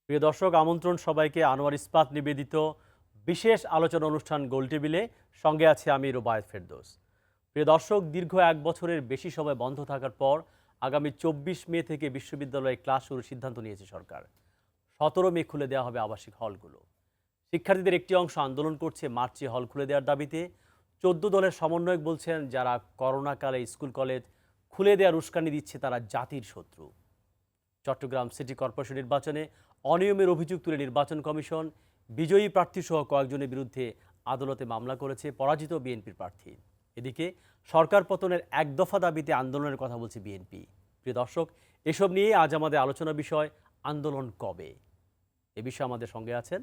প্রিয় দর্শক, আমন্ত্রণ সবাইকে আনোয়ার ইস্পাত নিবেদিত বিশেষ আলোচনা অনুষ্ঠান গোলটেবিলে। সঙ্গে আছে আমি রুবায়েত ফেরদৌস। প্রিয় দর্শক, দীর্ঘ এক বছরের বেশি সময় বন্ধ থাকার পর আগামী ২৪ মে থেকে বিশ্ববিদ্যালয়ে ক্লাস শুরুর সিদ্ধান্ত নিয়েছে সরকার। ১৭ মে খুলে দেওয়া হবে আবাসিক হলগুলো। শিক্ষার্থীদের একটি অংশ আন্দোলন করছে মার্চে হল খুলে দেওয়ার দাবিতে। ১৪ দলের সমন্বয়ক বলছেন, যারা করোনাকালে স্কুল কলেজ খুলে দেওয়ার উস্কানি দিচ্ছে তারা জাতির শত্রু। চট্টগ্রাম সিটি কর্পোরেশন নির্বাচনে অনিয়মের অভিযোগ তুলে নির্বাচন কমিশন বিজয়ী প্রার্থীসহ কয়েকজনের বিরুদ্ধে আদালতে মামলা করেছে পরাজিত বিএনপির প্রার্থী। এদিকে সরকার পতনের এক দফা দাবিতে আন্দোলনের কথা বলছে বিএনপি। প্রিয় দর্শক, এসব নিয়ে আজ আমাদের আলোচনা বিষয় আন্দোলন কবে। এ বিষয়ে আমাদের সঙ্গে আছেন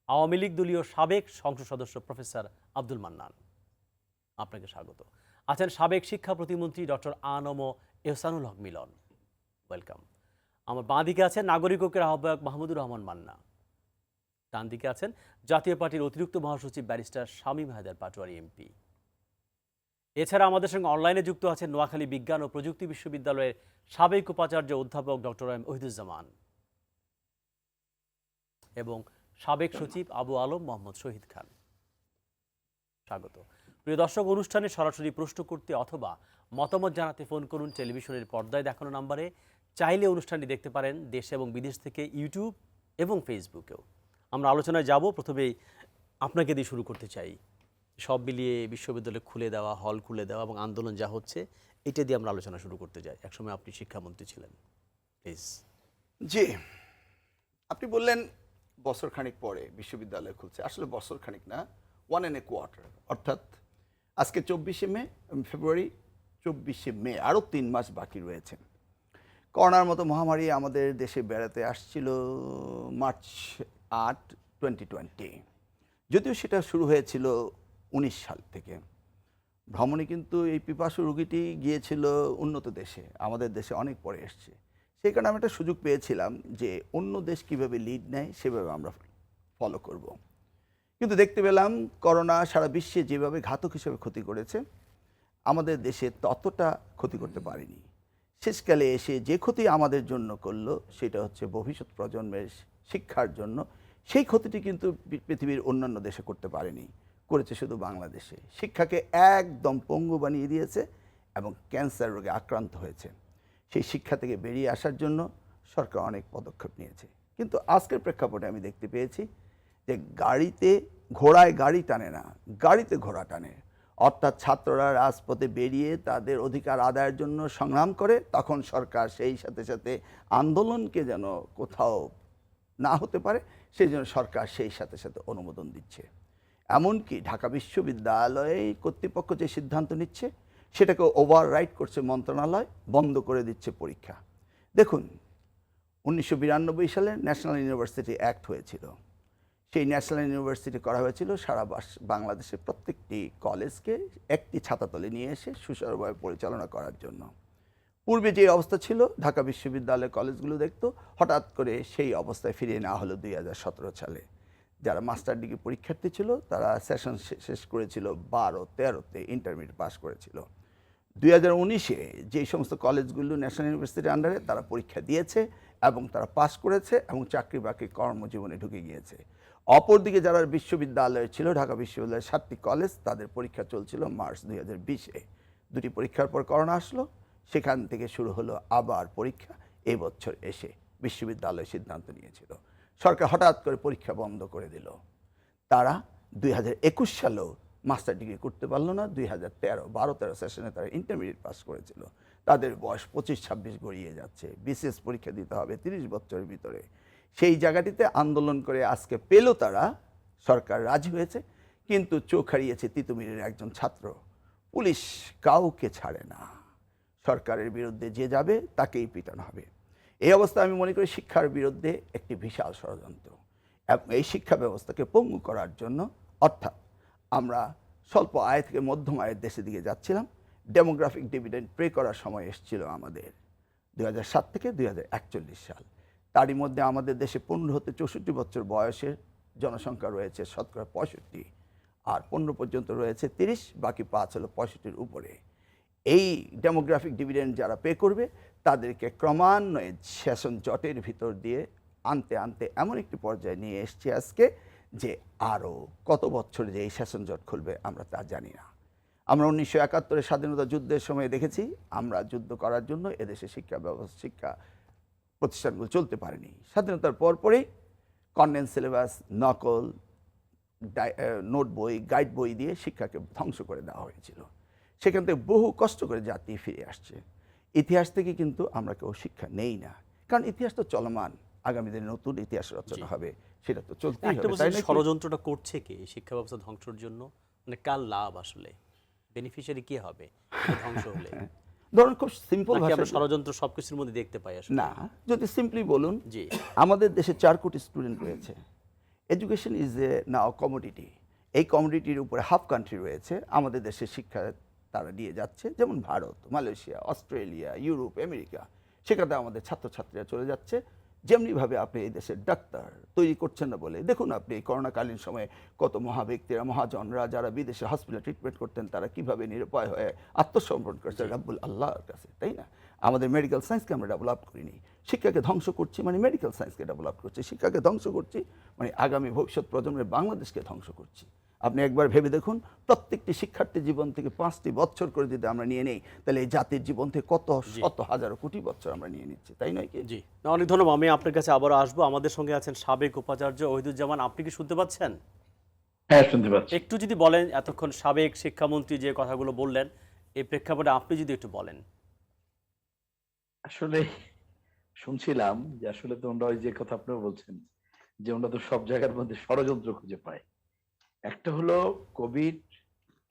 আওয়ামী লীগ দলীয় সাবেক সংসদ সদস্য প্রফেসর আব্দুল মান্নান। আপনাকে স্বাগত। আছেন সাবেক শিক্ষা প্রতিমন্ত্রী ডক্টর আ.ন.ম এহসানুল হক মিলন। ওয়েলকাম। আমার বাঁ দিকে আছেন নাগরিক ঐক্যের আহ্বায়ক মাহমুদুর রহমান মান্না। ডান দিকে আছেন জাতীয় পার্টির অতিরিক্ত মহাসচিব ব্যারিস্টার শামীম হায়দার পাটোয়ারি এমপি। এছাড়া আমাদের সঙ্গে অনলাইনে যুক্ত আছেন নোয়াখালী বিজ্ঞান ও প্রযুক্তি বিশ্ববিদ্যালয়ের সাবেক উপাচার্য অধ্যাপক ডক্টর এম ওহিদুজ্জামান এবং সাবেক সচিব আবু আলম মোহাম্মদ শহীদ খান। স্বাগত। প্রিয় দর্শক, অনুষ্ঠানে সরাসরি প্রশ্ন করতে অথবা মতামত জানাতে ফোন করুন টেলিভিশনের পর্দায় দেখানো নম্বরে। চাইলে অনুষ্ঠানটি দেখতে পারেন দেশ এবং বিদেশ থেকে ইউটিউব এবং ফেসবুকেও। আমরা আলোচনায় যাব। প্রথমেই আপনাকে দিয়ে শুরু করতে চাই। সব মিলিয়ে বিশ্ববিদ্যালয় খুলে দেওয়া, হল খুলে দেওয়া এবং আন্দোলন যা হচ্ছে, এটা দিয়ে আমরা আলোচনা শুরু করতে যাই। একসময় আপনি শিক্ষামন্ত্রী ছিলেন, প্লিজ। জি, আপনি বললেন বছর খানিক পরে বিশ্ববিদ্যালয় খুলছে। আসলে বছর খানিক না, 1.25, অর্থাৎ আজকে 24শে মে, ফেব্রুয়ারি 24শে মে, আরও 3 মাস বাকি রয়েছে। করোনার মতো মহামারী আমাদের দেশে বেড়াতে আসছিল মার্চ 8, 2020। যদিও সেটা শুরু হয়েছিল 19 সাল থেকে। ভ্রমণে কিন্তু এই পিপাসু রোগীটি গিয়েছিল উন্নত দেশে, আমাদের দেশে অনেক পরে এসছে। সেই কারণে আমি একটা সুযোগ পেয়েছিলাম যে অন্য দেশ কীভাবে লিড নেয় সেভাবে আমরা ফলো করব। কিন্তু দেখতে পেলাম করোনা সারা বিশ্বে যেভাবে ঘাতক হিসেবে ক্ষতি করেছে, আমাদের দেশে ততটা ক্ষতি করতে পারেনি। শেষকালে এসে যে ক্ষতি আমাদের জন্য করলো সেটা হচ্ছে ভবিষ্যৎ প্রজন্মের শিক্ষার জন্য। সেই ক্ষতিটি কিন্তু পৃথিবীর অন্যান্য দেশে করতে পারেনি, করেছে শুধু বাংলাদেশে। শিক্ষাকে একদম পঙ্গু বানিয়ে দিয়েছে এবং ক্যান্সার রোগে আক্রান্ত হয়েছে। সেই শিক্ষা থেকে বেরিয়ে আসার জন্য সরকার অনেক পদক্ষেপ নিয়েছে। কিন্তু আজকের প্রেক্ষাপটে আমি দেখতে পেয়েছি যে গাড়িতে ঘোড়ায় গাড়ি টানে না, গাড়িতে ঘোড়া টানে। অর্থাৎ ছাত্ররা রাজপথে বেরিয়ে তাদের অধিকার আদায়ের জন্য সংগ্রাম করে, তখন সরকার সেই সাথে সাথে আন্দোলনকে যেন কোথাও না হতে পারে সেই জন্য সরকার সেই সাথে সাথে অনুমোদন দিচ্ছে। এমনকি ঢাকা বিশ্ববিদ্যালয়ে কর্তৃপক্ষ যে সিদ্ধান্ত নিচ্ছে সেটাকে ওভাররাইড করছে মন্ত্রণালয়, বন্ধ করে দিচ্ছে পরীক্ষা। দেখুন, 1992 সালে ন্যাশনাল ইউনিভার্সিটি অ্যাক্ট হয়েছিল। সেই ন্যাশনাল ইউনিভার্সিটি করা হয়েছিল সারা বাংলাদেশের প্রত্যেকটি কলেজকে একটি ছাতাতলে নিয়ে এসে সুচারুভাবে পরিচালনা করার জন্য। পূর্বে যে অবস্থা ছিল ঢাকা বিশ্ববিদ্যালয় কলেজগুলো দেখতো, হঠাৎ করে সেই অবস্থায় ফিরিয়ে নেওয়া হলো 2017 সালে। যারা মাস্টার ডিগ্রি পরীক্ষার্থী ছিল তারা সেশন শেষ করেছিল 12-13-তে, ইন্টারমিডিয়েট পাস করেছিল। 2019-এ যেই সমস্ত কলেজগুলো ন্যাশনাল ইউনিভার্সিটির আন্ডারে, তারা পরীক্ষা দিয়েছে এবং তারা পাস করেছে এবং চাকরি বাকরি কর্মজীবনে ঢুকে গিয়েছে। অপরদিকে যারা বিশ্ববিদ্যালয়ে ছিল, ঢাকা বিশ্ববিদ্যালয়ের 7টি কলেজ, তাদের পরীক্ষা চলছিল মার্চ 2020-এ। দুটি পরীক্ষার পর করোনা আসলো, সেখান থেকে শুরু হলো আবার পরীক্ষা। এই বছর এসে বিশ্ববিদ্যালয় সিদ্ধান্ত নিয়েছিল, সরকার হঠাৎ করে পরীক্ষা বন্ধ করে দিল। তারা 2021 সালেও মাস্টার ডিগ্রি করতে পারলো না। 2013 সেশনে তারা ইন্টারমিডিয়েট পাস করেছিল। তাদের বয়স 25-26 গড়িয়ে যাচ্ছে। বিসিএস পরীক্ষা দিতে হবে 30 বছরের ভিতরে। সেই জায়গাটিতে আন্দোলন করে আজকে পেল তারা, সরকার রাজি হয়েছে। কিন্তু চোখ হারিয়েছে তিতুমিরের একজন ছাত্র। পুলিশ কাউকে ছাড়ে না, সরকারের বিরুদ্ধে যে যাবে তাকেই পিটানো হবে। এই অবস্থা আমি মনে করি শিক্ষার বিরুদ্ধে একটি বিশাল ষড়যন্ত্র। এই শিক্ষা ব্যবস্থাকে পঙ্গু করার জন্য, অর্থাৎ আমরা স্বল্প আয় থেকে মধ্যম আয়ের দেশের দিকে যাচ্ছিলাম। ডেমোগ্রাফিক ডিভিডেন্ড পে করার সময় এসেছিল আমাদের 2007 থেকে 2041 সাল। তারই মধ্যে আমাদের দেশে 15 হতে 64 বছর বয়সের জনসংখ্যা রয়েছে শতকরা 65, আর 15 পর্যন্ত রয়েছে 30, বাকি 5 হলো 65-র উপরে। এই ডেমোগ্রাফিক ডিভিডেন্ড যারা পে করবে তাদেরকে ক্রমান্বয়ে সেশন জটের ভিতর দিয়ে আনতে আনতে এমন একটি পর্যায়ে নিয়ে এসেছি আজকে যে আরও কত বছর যে এই সেশন জট খুলবে আমরা তা জানি না। আমরা 1971 স্বাধীনতা যুদ্ধের সময় দেখেছি আমরা যুদ্ধ করার জন্য এদেশে শিক্ষা ব্যবস্থা শিক্ষা প্রতিষ্ঠানগুলো চলতে পারেনি। স্বাধীনতার পরপরই কন্ডেন্স সিলেবাস, নকল, নোট বই, গাইড বই দিয়ে শিক্ষাকে ধ্বংস করে দেওয়া হয়েছিল। সেখান থেকে বহু কষ্ট করে জাতি ফিরে আসছে। ইতিহাস থেকে কিন্তু আমরা কেউ শিক্ষা নেই না, কারণ ইতিহাস তো চলমান, আগামী দিনে নতুন ইতিহাস রচনা হবে, সেটা তো চলতেই একটা হবে। বছর ষড়যন্ত্রটা করছে কে এই শিক্ষা ব্যবস্থা ধ্বংসের জন্য? মানে কার লাভ আসলে, বেনিফিশিয়ারি কে হবে এটা ধ্বংস হলে? ধরুন খুব সিম্পল নাকি আমরা ভাষায় ষড়যন্ত্র সবকিছুর মধ্যে দেখতে পাই আসলে? না, যদি সিম্পলি বলুন, জি আমাদের দেশে 4 কোটি স্টুডেন্ট রয়েছে। Education is a now commodity. এই কমোডিটির উপরে হাফ কান্ট্রি রয়েছে আমাদের দেশের শিক্ষা তারা দিয়ে যাচ্ছে, যেমন Bharat, Malaysia, Australia, Europe, America. সেখানে আমাদের ছাত্রছাত্রীরা চলে যাচ্ছে। যেমনিভাবে আপনি এই দেশের ডাক্তার তৈরি করছেন না বলে দেখুন, আপনি এই করোনাকালীন সময়ে কত মহাব্যক্তিরা, মহাজনরা যারা বিদেশে হসপিটালে ট্রিটমেন্ট করতেন, তারা কিভাবে নিরুপায় হয়ে আত্মসমর্পণ করছে রাব্বুল আল্লাহর কাছে, তাই না? আমাদের মেডিকেল সায়েন্সকে আমরা ডেভেলপ করিনি, শিক্ষাকে ধ্বংস করছি, মানে মেডিকেল সায়েন্সকে ডেভেলপ করছি, শিক্ষাকে ধ্বংস করছি, মানে আগামী ভবিষ্যৎ প্রজন্মের বাংলাদেশকে ধ্বংস করছি। আপনি একবার ভেবে দেখুন, প্রত্যেকটি শিক্ষার্থীর জীবন থেকে 5টি বছর করে যদি আমরা নিয়ে নেই, তাহলে এই জাতির জীবন থেকে কত শত হাজারো কোটি বছর আমরা নিয়ে নিচ্ছি, তাই নয় কি? জি, অনেক ধন্যবাদ। আমি আপনার কাছে আবারও আসবো। আমাদের সঙ্গে আছেন সাবেক উপাচার্য ওহিদুজ্জামান। আপনি কি শুনতে পাচ্ছেন? হ্যাঁ, শুনতে পাচ্ছি। একটু যদি বলেন, এতক্ষণ সাবেক শিক্ষামন্ত্রী যে কথাগুলো বললেন, এই প্রেক্ষাপটে আপনি যদি একটু বলেন। আসলে শুনছিলাম যে আসলে তো ওরা ওই যে কথা আপনারা বলছেন যে ওরা তো সব জায়গার মধ্যে ষড়যন্ত্র খুঁজে পায়। একটা হলো কোভিড,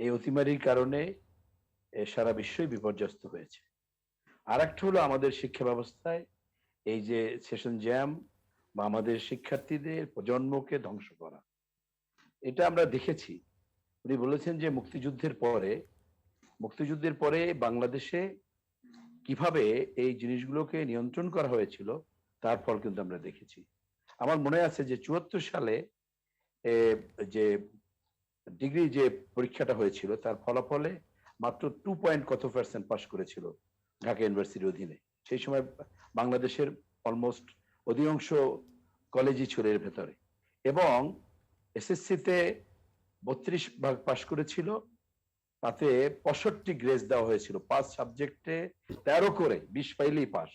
এই অতিমারির কারণে সারা বিশ্বই বিপর্যস্ত হয়েছে। আর একটা হলো আমাদের শিক্ষা ব্যবস্থায় এই যে সেশন জ্যাম বা আমাদের শিক্ষার্থীদের প্রজন্মকে ধ্বংস করা, এটা আমরা দেখেছি। উনি বলেছেন যে মুক্তিযুদ্ধের পরে বাংলাদেশে কিভাবে এই জিনিসগুলোকে নিয়ন্ত্রণ করা হয়েছিল তার ফল কিন্তু আমরা দেখেছি। আমার মনে আছে যে 74 সালে এ, যে ডিগ্রি যে পরীক্ষাটা হয়েছিল তার ফলাফলে মাত্র 2 পয়েন্ট কত% পাশ করেছিল ঢাকা ইউনিভার্সিটির অধীনে। সেই সময় বাংলাদেশের অলমোস্ট অধিকাংশ কলেজই ছিল এর ভেতরে, এবং এসএসসিতে 32 ভাগ পাশ করেছিল, তাতে 65 গ্রেস দেওয়া হয়েছিল, 5 সাবজেক্টে 13 করে 20 পাইলেই পাস,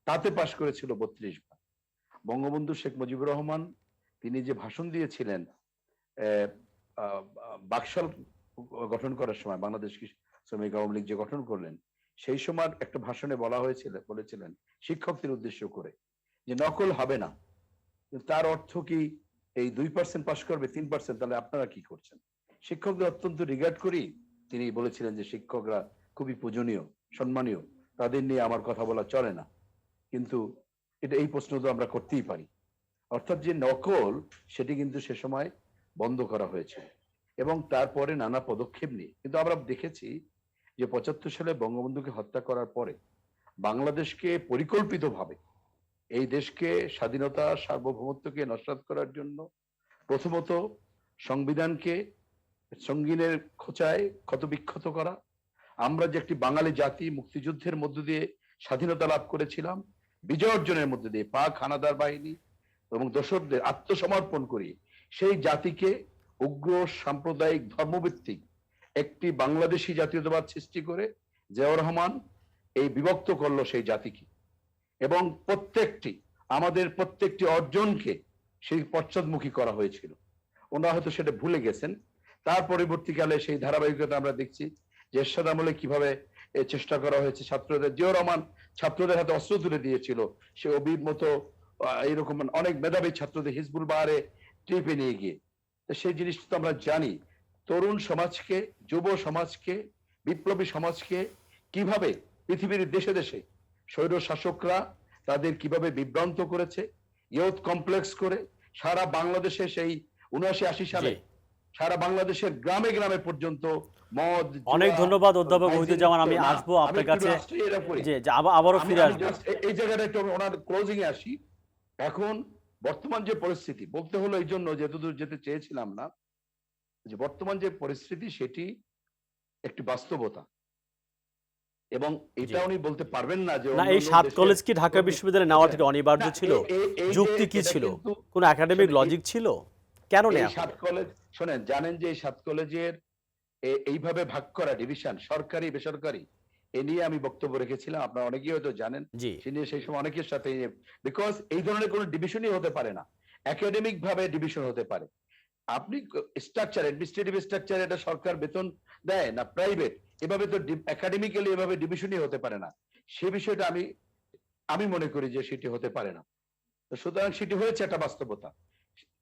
তাতে পাশ করেছিল 32 ভাগ। বঙ্গবন্ধু শেখ মুজিবুর রহমান তিনি যে ভাষণ দিয়েছিলেন বাকশাল গঠন করার সময়, বাংলাদেশ শ্রমিক আওয়ামী লীগ যে গঠন করলেন, সেই সময় একটা ভাষণে বলেছিলেন শিক্ষকদের উদ্দেশ্য করে যে নকল হবে না। তার অর্থ কি এই 2% পাশ করবে 3%, তাহলে আপনারা কি করছেন? শিক্ষকদের অত্যন্ত রিগার্ড করি, তিনি বলেছিলেন যে শিক্ষকরা খুবই পূজনীয়, সম্মানীয়, তাদের নিয়ে আমার কথা বলা চলে না। কিন্তু এটা এই প্রশ্ন তো আমরা করতেই পারি। অর্থাৎ যে নকল, সেটি কিন্তু সে সময় বন্ধ করা হয়েছে এবং তারপরে নানা পদক্ষেপ নিয়ে। কিন্তু আমরা দেখেছি যে 75 সালে বঙ্গবন্ধুকে হত্যা করার পরে বাংলাদেশকে পরিকল্পিতভাবে এই দেশকে স্বাধীনতা সার্বভৌমত্বকে নস্যাৎ করার জন্য প্রথমত সংবিধানকে সঙ্গিনের খোঁচায় ক্ষতবিক্ষত করা। আমরা যে একটি বাঙালি জাতি মুক্তিযুদ্ধের মধ্য দিয়ে স্বাধীনতা লাভ করেছিলাম, বিজয় অর্জনের মধ্যে দিয়ে পাক হানাদার বাহিনী এবং দোসরদের আত্মসমর্পণ করি, সেই জাতিকে উগ্র সাম্প্রদায়িক ধর্মভিত্তিক একটি বাংলাদেশি জাতীয়তাবাদ সৃষ্টি করে জিয়াউর রহমান এই বিভক্ত করলো সেই জাতিকে, এবং আমাদের প্রত্যেকটি অর্জনকে সেই পশ্চাদমুখী করা হয়েছিল। ওনারা হয়তো সেটা ভুলে গেছেন। তার পরবর্তীকালে সেই ধারাবাহিকতা আমরা দেখছি যে এরশাদ আমলে কিভাবে চেষ্টা করা হয়েছে ছাত্রদের, জিয়াউর রহমান ছাত্রদের হাতে অস্ত্র তুলে দিয়েছিল, সে অবির মতো এরকম অনেক মেধাবী ছাত্রদের হিজবুল বাহারে ট্রিপে নিয়ে গিয়ে। সেই জিনিসটা তো আমরা জানি। তরুণ সমাজকে, যুব সমাজকে, বিপ্লবী সমাজকে কিভাবে পৃথিবীর দেশে দেশে স্বৈর শাসকরা তাদের কিভাবে বিভ্রান্ত করেছে, ইয়ুথ কমপ্লেক্স করে সারা বাংলাদেশে সেই 79-80 সালে সারা বাংলাদেশের গ্রামে গ্রামে পর্যন্ত মদ। অনেক ধন্যবাদ অধ্যাপক ওহিদুজ্জামান। আমি আসবো আপনার কাছে, যে আবারও ফিরে আসবো। এই জায়গাটা একটু ওনার ক্লোজিং এ আসি। এখন বর্তমান যে পরিস্থিতি, বলতে হলো এই জন্য যতদূর যেতে চেয়েছিলাম না, যে বর্তমান যে পরিস্থিতি সেটি একটি বাস্তবতা। এবং এটা উনি বলতে পারবেন না যে না, এই অন্যান্য 7 দেশের কলেজ কি ঢাকা বিশ্ববিদ্যালয়ে নেওয়া থেকে অনিবার্য না, ছিল? এই যে যুক্তি কি এটা ছিল? কিন্তু কোন একাডেমিক শোনেন, লজিক ছিল? কেন এই নেওয়া 7 হলো? কলেজ শোনেন, জানেন যে এই 7 কলেজের এইভাবে ভাগ করা ডিভিশন, সরকারি বেসরকারি, এ নিয়ে আমি বক্তব্য রেখেছিলাম, আপনারা অনেকেই হয়তো জানেন। জি, সে নিয়ে সেই সময় অনেকের সাথে, বিকজ এই ধরনের কোনো ডিভিশনই হতে পারে না, একাডেমিক ভাবে ডিভিশন হতে পারে। আপনি স্ট্রাকচার, অ্যাডমিনিস্ট্রেটিভ স্ট্রাকচার, এটা সরকার বেতন দেয় না প্রাইভেট, এভাবে তো একাডেমিক্যালি এভাবে ডিভিশনই হতে পারে না। সে বিষয়টা আমি আমি মনে করি যে সেটি হতে পারে না। তো সুতরাং সেটি হয়েছে একটা বাস্তবতা,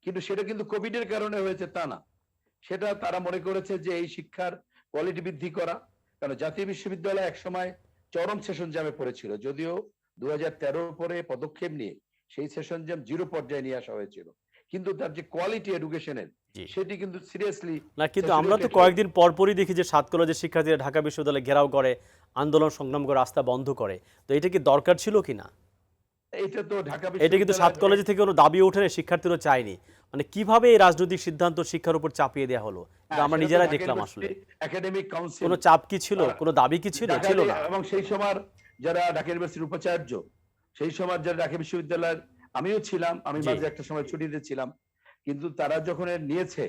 কিন্তু সেটা কিন্তু কোভিড এর কারণে হয়েছে তা না। সেটা তারা মনে করেছে যে এই শিক্ষার কোয়ালিটি বৃদ্ধি করা, কারণ জাতীয় বিশ্ববিদ্যালয় একসময় চরম সেশন জ্যামে পড়েছিল, যদিও 2013 পরে পদক্ষেপ নিয়ে সেই সেশন জ্যাম 0 পর্যায়ে নিয়ে আসা হয়েছিল, কিন্তু তার যে কোয়ালিটি এডুকেশনের জি। সেটি কিন্তু সিরিয়াসলি না, কিন্তু আমরা তো কয়েকদিন পরপরই দেখি যে 7 কলেজের শিক্ষার্থীরা ঢাকা বিশ্ববিদ্যালয়ে ঘেরাও করে, আন্দোলন সংগ্রাম করে রাস্তা বন্ধ করে। তো এটা কি দরকার ছিল কিনা? এটা তো ঢাকা এটা কিন্তু 7 বিশ্ববিদ্যালয়, কলেজ থেকে কোনো দাবি ওঠেনি, শিক্ষার্থীরা চায়নি। মানে কিভাবে এই রাজনৈতিক সিদ্ধান্ত শিক্ষার উপর চাপিয়ে দেওয়া হলো? এটা আমরা নিজেরাই দেখলাম আসলে। একাডেমিক কাউন্সিল, কোনো চাপ কি ছিল? কোনো দাবি কি ছিল? ছিল না। এবং সেই সময় যারা ঢাকা ইউনিভার্সিটির উপাচার্য, সেই সময় যারা ঢাকা বিশ্ববিদ্যালয়ের, আমিও ছিলাম, আমি জি। মাঝে একটা সময় ছুটিতে ছিলাম, কিন্তু তারা যখন নিয়েছে,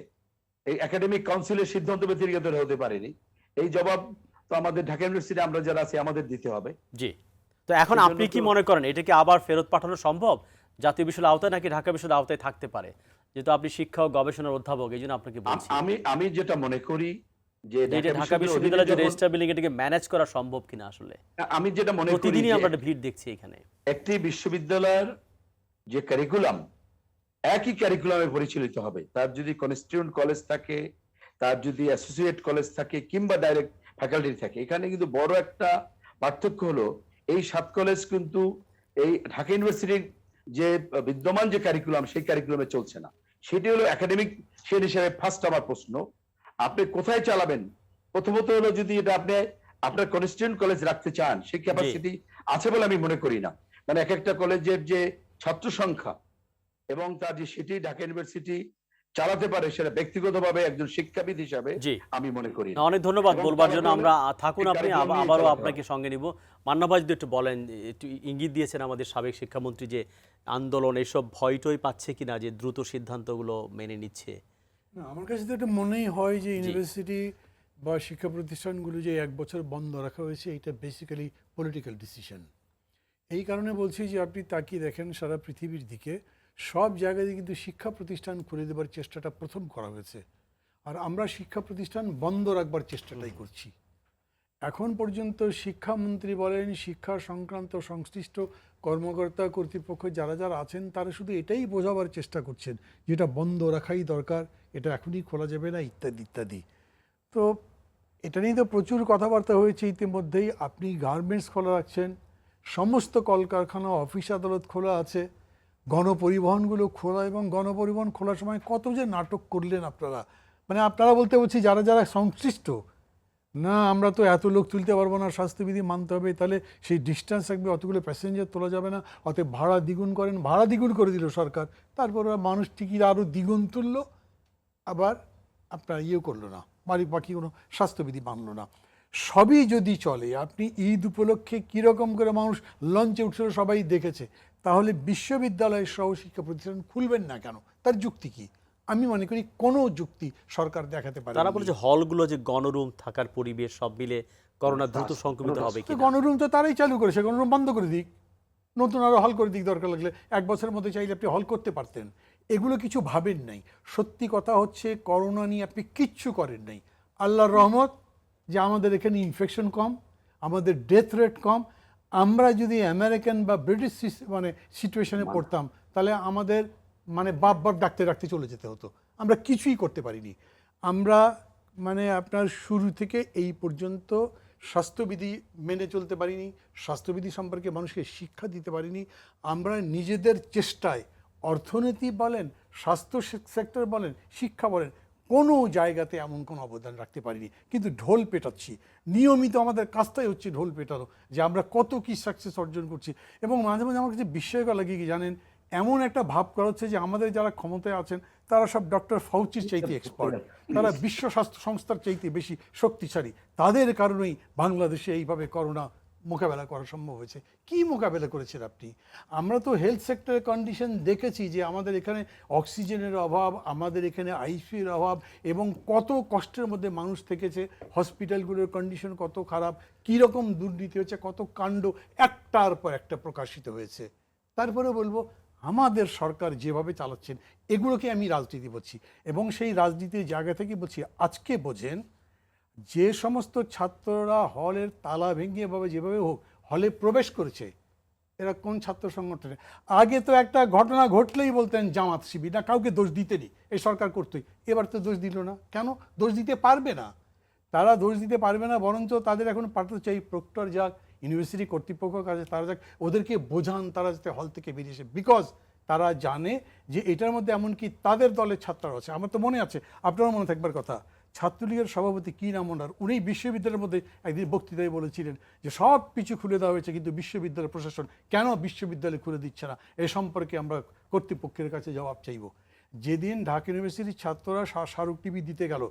এই একাডেমিক কাউন্সিলের সিদ্ধান্ত ব্যতিরিক্ত হতে পারেনি। এই জবাব তো আমাদের ঢাকা ইউনিভার্সিটি আমরা যারা আছি আমাদের দিতে হবে। জি। তো এখন সেজন্য আপনি কি তো- মনে করেন এটা কি আবার ফেরত পাঠানো সম্ভব জাতীয় বিশ্ববিদ্যালয়ের আওতায়, নাকি ঢাকা বিশ্ববিদ্যালয়ের আওতায় থাকতে পারে? যেহেতু আপনি শিক্ষা ও গবেষণার অধ্যাপক, এই জন্য আপনাকে বলছি আমি যেটা মনে করি যে যে এটা ঢাকা বিশ্ববিদ্যালয়ের যে রেজিস্ট্রার বিল্ডিং, এটাকে ম্যানেজ করা সম্ভব কিনা আসলে? আমি যেটা মনে করি প্রতিদিনই যে আমরা একটা ভিড় দেখছি এখানে। একটি বিশ্ববিদ্যালয়ের যে কারিকুলাম একই কারিকুলামে পরিচালিত হবে, তার যদি কনস্টিটিউয়েন্ট কলেজ থাকে, তার যদি অ্যাসোসিয়েট কলেজ থাকে, কিংবা ডাইরেক্ট ফ্যাকাল্টি থাকে, এখানে কিন্তু বড় একটা পার্থক্য হলো এই 7 কলেজ কিন্তু এই ঢাকা ইউনিভার্সিটির যে বিদ্যমান যে কারিকুলাম সেই কারিকুলামে চলছে না। সেটি হলো একাডেমিক সেট হিসেবে ফার্স্ট আমার প্রশ্ন, আপনি কোথায় চালাবেন? প্রথমত হলো যদি এটা আপনি আপনার কনস্টিটিউয়েন্ট কলেজ রাখতে চান, সেই ক্যাপাসিটি আছে বলে আমি মনে করি না। মানে এক একটা কলেজের যে ছাত্র সংখ্যা এবং তার যে সেটি ঢাকা ইউনিভার্সিটি চালাতে পারে, সেটা ব্যক্তিগতভাবে একজন শিক্ষাবিদ হিসাবে জি। আমি মনে করি না, না। অনেক ধন্যবাদ এবং বলবার তার জন্য। ফলে আমরা থাকুন, এই আপনি কারিকুলাম নিয়ে আবারও চালাতে আপনাকে হবে। সঙ্গে নিব। মান্না ভাই যদি একটু বলেন, একটু ইঙ্গিত দিয়েছেন আমাদের সাবেক শিক্ষামন্ত্রী যে আন্দোলন এসব ভয়টই পাচ্ছে কিনা, যে দ্রুত সিদ্ধান্তগুলো মেনে নিচ্ছে। না, আমার কাছে তো এটা মনেই হয় যে ইউনিভার্সিটি বা শিক্ষা প্রতিষ্ঠানগুলো যে 1 বছর বন্ধ রাখা হয়েছে, এটা বেসিক্যালি পলিটিক্যাল ডিসিশন। এই কারণে বলছি যে আপনি তাকিয়ে দেখেন সারা পৃথিবীর দিকে সব জায়গায় কিন্তু শিক্ষা প্রতিষ্ঠান খুলে দেবার চেষ্টাটা প্রথম করা হয়েছে, আর আমরা শিক্ষা প্রতিষ্ঠান বন্ধ রাখবার চেষ্টাটাই করছি। এখন পর্যন্ত শিক্ষামন্ত্রী বলেন, শিক্ষা সংক্রান্ত সংশ্লিষ্ট কর্মকর্তা কর্তৃপক্ষ যারা যারা আছেন, তারা শুধু এটাই বোঝাবার চেষ্টা করছেন যেটা বন্ধ রাখাই দরকার, এটা এখনই খোলা যাবে না, ইত্যাদি ইত্যাদি। তো এটা নিয়ে তো প্রচুর কথাবার্তা হয়েছে ইতিমধ্যেই। আপনি গার্মেন্টস খোলা রাখছেন, সমস্ত কলকারখানা অফিস আদালত খোলা আছে, গণপরিবহনগুলো খোলা, এবং গণপরিবহন খোলার সময় কত যে নাটক করলেন আপনারা। মানে আপনারা বলতে বলছি যারা যারা সংশ্লিষ্ট, না আমরা তো এত লোক তুলতে পারবো না, স্বাস্থ্যবিধি মানতে হবে, তাহলে সেই ডিস্টেন্স রাখবে, অতগুলো প্যাসেঞ্জার তোলা যাবে না, অতএব ভাড়া দ্বিগুণ করেন। ভাড়া দ্বিগুণ করে দিল সরকার, তারপর ওরা মানুষ টিকিট আরও দ্বিগুণ তুললো, আবার আপনার করলো না, বাকি কোনো স্বাস্থ্যবিধি মানলো না। সবই যদি চলে, আপনি ঈদ উপলক্ষে কীরকম করে মানুষ লঞ্চে উঠছিল সবাই দেখেছে, তাহলে বিশ্ববিদ্যালয় সহ শিক্ষা প্রতিষ্ঠান খুলবেন না কেন? তার যুক্তি কি? আমি মনে করি কোনো যুক্তি সরকার দেখাতে পারে। তারা বলে যে হলগুলো যে গণরুম থাকার পরিবেশ সব মিলে করোনা দ্রুত সংক্রমিত হবে তো কিনা। গণরুম তো তারাই চালু করেছে, গণরুম বন্ধ করে দিক, নতুন আরও হল করে দিক, দরকার লাগলে 1 বছরের মধ্যে চাইলে আপনি হল করতে পারতেন। এগুলো কিছু ভাবেন নাই। সত্যি কথা হচ্ছে করোনা নিয়ে আপনি কিচ্ছু করেন নাই। আল্লাহর রহমত যে আমাদের এখানে ইনফেকশন কম, আমাদের ডেথ রেট কম। আমরা যদি আমেরিকান বা ব্রিটিশ সিচুয়েশনে পড়তাম, তাহলে আমাদের বাপ ডাকতে ডাকতে চলে যেতে হতো। আমরা কিছুই করতে পারিনি। আমরা আপনার শুরু থেকে এই পর্যন্ত স্বাস্থ্যবিধি মেনে চলতে পারিনি, স্বাস্থ্যবিধি সম্পর্কে মানুষকে শিক্ষা দিতে পারিনি। আমরা নিজেদের চেষ্টায় অর্থনীতি বলেন, স্বাস্থ্য সেক্টর বলেন, শিক্ষা বলেন, কোনো জায়গাতে এমন কোনো অবদান রাখতে পারিনি, কিন্তু ঢোল পেটাচ্ছি নিয়মিত। আমাদের কাজটাই হচ্ছে ঢোল পেটানো, যে আমরা কত কি সাকসেস অর্জন করছি। এবং মাঝে মাঝে আমার কাছে বিস্ময়কর লাগে কি জানেন, এমন একটা ভাব করা হচ্ছে যে আমাদের যারা ক্ষমতায় আছেন তারা সব ডক্টর ফাউচির চাইতে এক্সপার্ট, তারা বিশ্ব স্বাস্থ্য সংস্থার চাইতে বেশি শক্তিশালী। তাদের কারণেই বাংলাদেশে এইভাবে করোনা মোকাবেলা করা সম্ভব হয়েছে। কি মোকাবেলা করেছেন আপনি? আমরা তো হেলথ সেক্টরের কন্ডিশন দেখেছি যে আমাদের এখানে অক্সিজেনের অভাব, আমাদের এখানে আইসিইউর অভাব, এবং কত কষ্টের মধ্যে মানুষ থেকেছে। হসপিটালগুলোর কন্ডিশন কত খারাপ, কীরকম দুর্নীতি হচ্ছে, কত কাণ্ড একটার পর একটা প্রকাশিত হয়েছে। তারপরে বলবো আমাদের সরকার যেভাবে চালাচ্ছেন এগুলোকে আমি রাজনীতি বলছি, এবং সেই রাজনীতির জায়গা থেকে বলছি আজকে বোঝেন যে সমস্ত ছাত্ররা হলের তালা ভেঙে যেভাবে হোক হলে প্রবেশ করেছে, এরা কোন ছাত্র সংগঠনে? আগে তো একটা ঘটনা ঘটলেই বলতেন জামাত শিবির, না কাউকে দোষ দিতেনি, এই সরকার করতোই। এবার তো দোষ দিল না, কেন? দোষ দিতে পারবে না, তারা দোষ দিতে পারবে না, বরঞ্চ তাদের এখন পাঠাতে চাই প্রক্টর যাক, ইউনিভার্সিটি কর্তৃপক্ষ কাছে তারা যাক, ওদেরকে বোঝান তারা যাতে হল থেকে বেরিয়েছে, বিকজ তারা জানে যে এটার মধ্যে এমনকি তাদের দলের ছাত্ররা আছে। আমার তো মনে আছে, আপনারও মনে থাকবার কথা, ছাত্রলীগের সভাপতি কি নাম ওনার, উনি বিশ্ববিদ্যালয়ের মধ্যে একদিন বক্তৃতায় বলেছিলেন যে সব কিছু খুলে দেওয়া হয়েছে, কিন্তু বিশ্ববিদ্যালয় প্রশাসন কেন বিশ্ববিদ্যালয় খুলে দিচ্ছে না, এ সম্পর্কে আমরা কর্তৃপক্ষের কাছে জবাব চাইব। যেদিন ঢাকা ইউনিভার্সিটির ছাত্ররা স্মারকলিপি দিতে গেল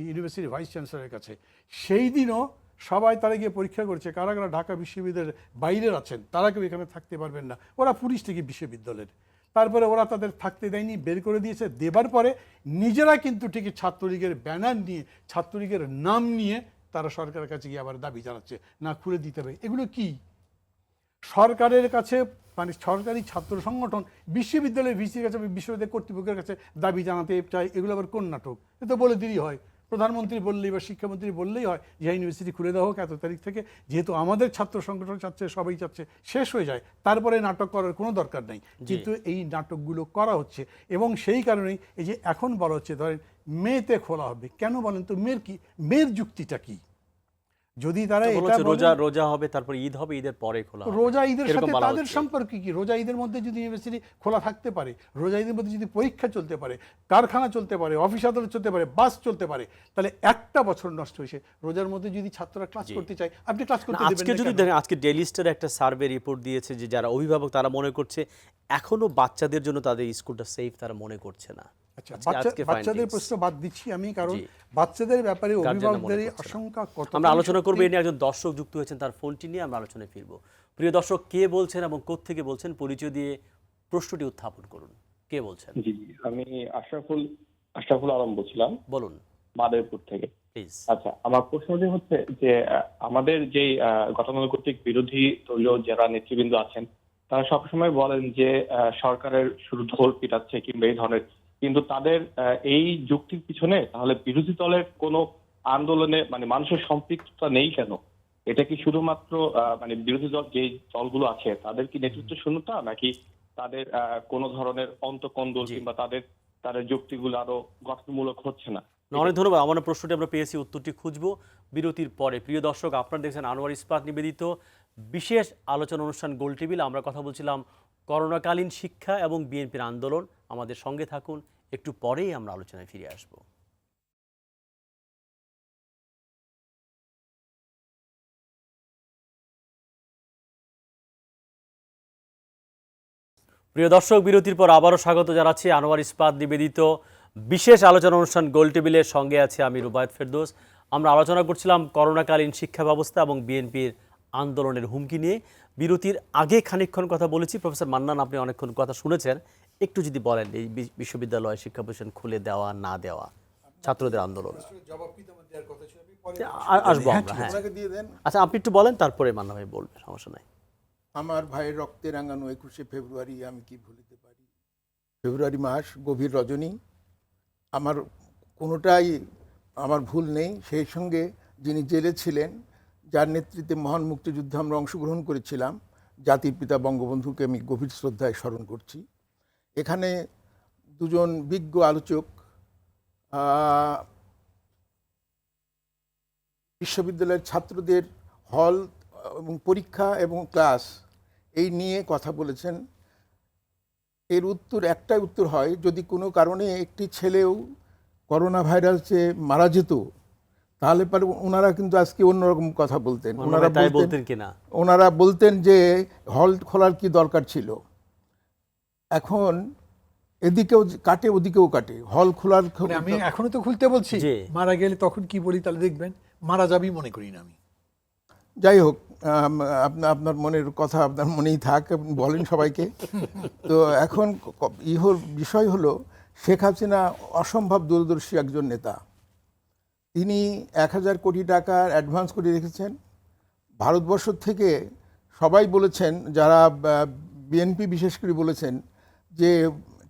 ইউনিভার্সিটির ভাইস চ্যান্সেলরের কাছে, সেই দিনও সবাই তারা গিয়ে পরীক্ষা করেছে কারা কারা ঢাকা বিশ্ববিদ্যালয়ের বাইরের আছেন, তারা কেউ এখানে থাকতে পারবেন না, ওরা পুলিশ থেকে বিশ্ববিদ্যালয়ের। তারপরে ওরা তাদের থাকতে দেয়নি, বের করে দিয়েছে। দেবার পরে নিজেরা কিন্তু ঠিকই ছাত্রলীগের ব্যানার নিয়ে, ছাত্রলীগের নাম নিয়ে তারা সরকারের কাছে গিয়ে আবার দাবি জানাচ্ছে না খুলে দিতে হবে। এগুলো কি সরকারের কাছে, মানে সরকারি ছাত্র সংগঠন বিশ্ববিদ্যালয়ের ভিসির কাছে, বিশ্ববিদ্যালয় কর্তৃপক্ষের কাছে দাবি জানাতে চায়, এগুলো আবার কোন নাটক? এ তো বলে দিলেই হয়, প্রধানমন্ত্রী বললেই বা শিক্ষামন্ত্রী বললেই হয় যে ইউনিভার্সিটি খুলে দেওয়া হোক এত তারিখ থেকে, যেহেতু আমাদের ছাত্র সংগঠন চাচ্ছে, সবাই চাচ্ছে, শেষ হয়ে যায়, তারপরে নাটক করার কোনো দরকার নেই। কিন্তু এই নাটকগুলো করা হচ্ছে, এবং সেই কারণেই এই যে এখন বলা হচ্ছে ধরেন মেতে খোলা হবে, কেন বলেন তো? মেয়ের কি, মেয়ের যুক্তিটা কি? যদি তারা এটা রোজা হবে, তারপর ঈদ হবে, ঈদের পরে খোলা হবে, রোজা ঈদের এরকম সাথে বলা তাদের হচ্ছে। সম্পর্ক কি? রোজা ঈদের মধ্যে যদি ইউনিভার্সিটি খোলা থাকতে পারে, রোজা ঈদের মধ্যে যদি পরীক্ষা চলতে পারে, কারখানা চলতে পারে, অফিস আদালত চলতে পারে, বাস চলতে পারে, তাহলে একটা বছর নষ্ট হয়েছে। রোজার মধ্যে যদি ছাত্ররা ক্লাস করতে চায়, আপনি ক্লাস করতে দেবেন আজকে না যদি কেন? দেখেন, আজকে ডেইলি স্টার একটা সার্ভে রিপোর্ট দিয়েছে যে যারা অভিভাবক তারা মনে করছে এখনো বাচ্চাদের জন্য তাদের স্কুলটা সেফ তারা মনে করছে না। আচ্ছা, আজকে বাচ্চাদের findings। প্রশ্ন বাদ দিচ্ছি আমি, কারণ জি। বাচ্চাদের ব্যাপারে গার্জিয়ানরা মনে অভিভাবকদের করছে না। আশঙ্কা কত। আমরা আলোচনা করবো, এ নিয়ে একজন দর্শক যুক্ত হয়েছেন, তার ফোনটি নিয়ে আমরা আলোচনায় ফিরবো। প্রিয় দর্শক, কে বলছেন এবং কোত্থেকে বলছেন, পরিচয় দিয়ে প্রশ্নটি উত্থাপন করুন। কে বলছেন? জি জি, আমি আশরাফুল আলম বলছিলাম, বলুন মাদারীপুর থেকে। প্লিজ। আচ্ছা, আমার প্রশ্নটি হচ্ছে যে আমাদের যে গতানুগতিক বিরোধী দলীয় যারা নেতৃবৃন্দ আছেন, তারা সবসময় বলেন যে সরকারের শুধু ঢোল পিটাচ্ছে কিংবা এই ধরনের, কিন্তু তাদের এই যুক্তির পিছনে তাহলে বিরোধী দলের কোনো আন্দোলনে মানে মানুষের সম্পৃক্ততা নেই কেন? এটা কি শুধুমাত্র মানে বিরোধী দল যে দলগুলো আছে তাদের কি নেতৃত্ব শূন্যতা, নাকি তাদের কোনো ধরনের অন্তকন্দল জি। কিংবা তাদের যুক্তিগুলো আরো গঠনমূলক হচ্ছে না? অনেক ধন্যবাদ। আমার প্রশ্নটি আমরা পেয়েছি, উত্তরটি খুঁজবো বিরতির পরে। প্রিয় দর্শক, আপনারা দেখছেন আনোয়ার ইস্পাত নিবেদিত বিশেষ আলোচনা অনুষ্ঠান গোল টেবিল। আমরা কথা বলছিলাম করোনাকালীন শিক্ষা এবং বিএনপির আন্দোলন। আমাদের সঙ্গে থাকুন, একটু পরেই আমরা আলোচনায় ফিরে আসব। প্রিয় দর্শক, বিরতির পর আবারও স্বাগত জানাচ্ছি আনোয়ার ইস্পাত নিবেদিত বিশেষ আলোচনা অনুষ্ঠান গোল টেবিলের। সঙ্গে আছে আমি রুবায়েত ফেরদৌস। আমরা আলোচনা করছিলাম করোনাকালীন শিক্ষা ব্যবস্থা এবং বিএনপির আন্দোলনের হুমকি নিয়ে। বিরতির আগে খানিকক্ষণ কথা বলেছি। প্রফেসর মান্নান, আপনি অনেকক্ষণ কথা শুনেছেন, একটু যদি বলেন এই বিশ্ববিদ্যালয় শিক্ষা প্রতিষ্ঠান খুলে দেওয়া না দেওয়া, ছাত্রদের আন্দোলন। আসবো আমরা, হ্যাঁ। দিয়ে দেন। আচ্ছা, আপনি একটু বলেন, তারপরে মান্না ভাই বলবেন, সমস্যা নাই। আমার ভাইয়ের রক্তে রাঙানো 21শে ফেব্রুয়ারি আমি কি ভুলিতে পারি? ফেব্রুয়ারি মাস, গভীর রজনী, আমার কোনোটাই আমার ভুল নেই। সেই সঙ্গে যিনি জেলে ছিলেন, যার নেতৃত্বে মহান মুক্তিযুদ্ধে আমরা অংশগ্রহণ করেছিলাম, জাতির পিতা বঙ্গবন্ধুকে আমি গভীর শ্রদ্ধায় স্মরণ করছি। এখানে দুজন বিজ্ঞ আলোচক বিশ্ববিদ্যালয়ের ছাত্রদের হল এবং পরীক্ষা এবং ক্লাস এই নিয়ে কথা বলেছেন। এর উত্তর একটাই উত্তর হয়, যদি কোনো কারণে একটি ছেলেও করোনা ভাইরাসে মারা যেত, তাহলে পরে ওনারা কিন্তু আজকে অন্যরকম কথা বলতেন। ওনারা বলতেন যে হল খোলার কি দরকার ছিল। এখন এদিকেও কাটে ওদিকেও কাটে, হল খোলার মানে আমি এখনো তো খুলতে বলছি, জি। মারা গেলে তখন কি বলি তাহলে দেখবেন মারা যাবেই মনে করি না আমি। যাই হোক, আপনার মনের কথা আপনার মনেই থাক, আপনি বলেন সবাইকে। তো এখন বিষয় হলো, শেখ হাসিনা অসম্ভব দূরদর্শী একজন নেতা। তিনি 1000 কোটি টাকার অ্যাডভান্স করে রেখেছেন। ভারতবর্ষ থেকে সবাই বলেছেন, যারা বিএনপি বিশেষ করে বলেছেন যে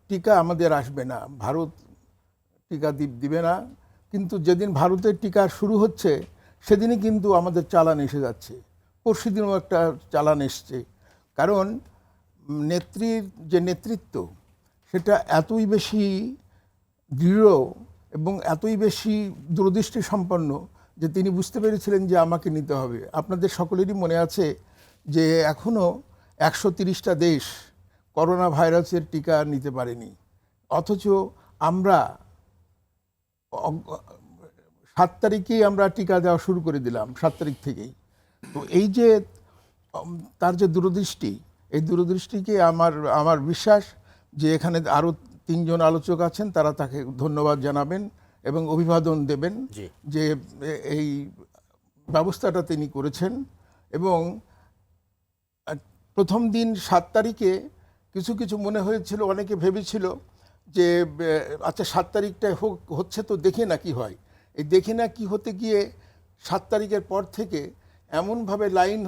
টিকা আমাদের আসবে না, ভারত টিকা দিবে না। কিন্তু যেদিন ভারতের টিকা শুরু হচ্ছে সেদিনই কিন্তু আমাদের চালান এসে যাচ্ছে। পরশুদিনও একটা চালান এসছে। কারণ নেত্রীর যে নেতৃত্ব সেটা এতই বেশি দৃঢ় এবং এতই বেশি দূরদৃষ্টি সম্পন্ন যে তিনি বুঝতে পেরেছিলেন যে আমাকে নিতে হবে। আপনাদের সকলেরই মনে আছে যে এখনও 130টা দেশ করোনা ভাইরাসের টিকা নিতে পারেনি, অথচ আমরা 7 তারিখেই আমরা টিকা দেওয়া শুরু করে দিলাম, 7 তারিখ থেকেই। তো এই যে তার যে দূরদৃষ্টি, এই দূরদৃষ্টিকে আমার বিশ্বাস যে এখানে আরও 3 জন আলোচক আছেন, তারা তাকে ধন্যবাদ জানাবেন এবং অভিবাদন দেবেন জি। যে এই ব্যবস্থাটা তিনি করেছেন। এবং প্রথম দিন 7 তারিখে কিছু মনে হয়েছিল, অনেকে ভেবেছিল যে আচ্ছা 7 তারিখটায় হচ্ছে তো দেখি না কি হয়। এই দেখি না কি হতে গিয়ে 7 তারিখের পর থেকে এমনভাবে লাইন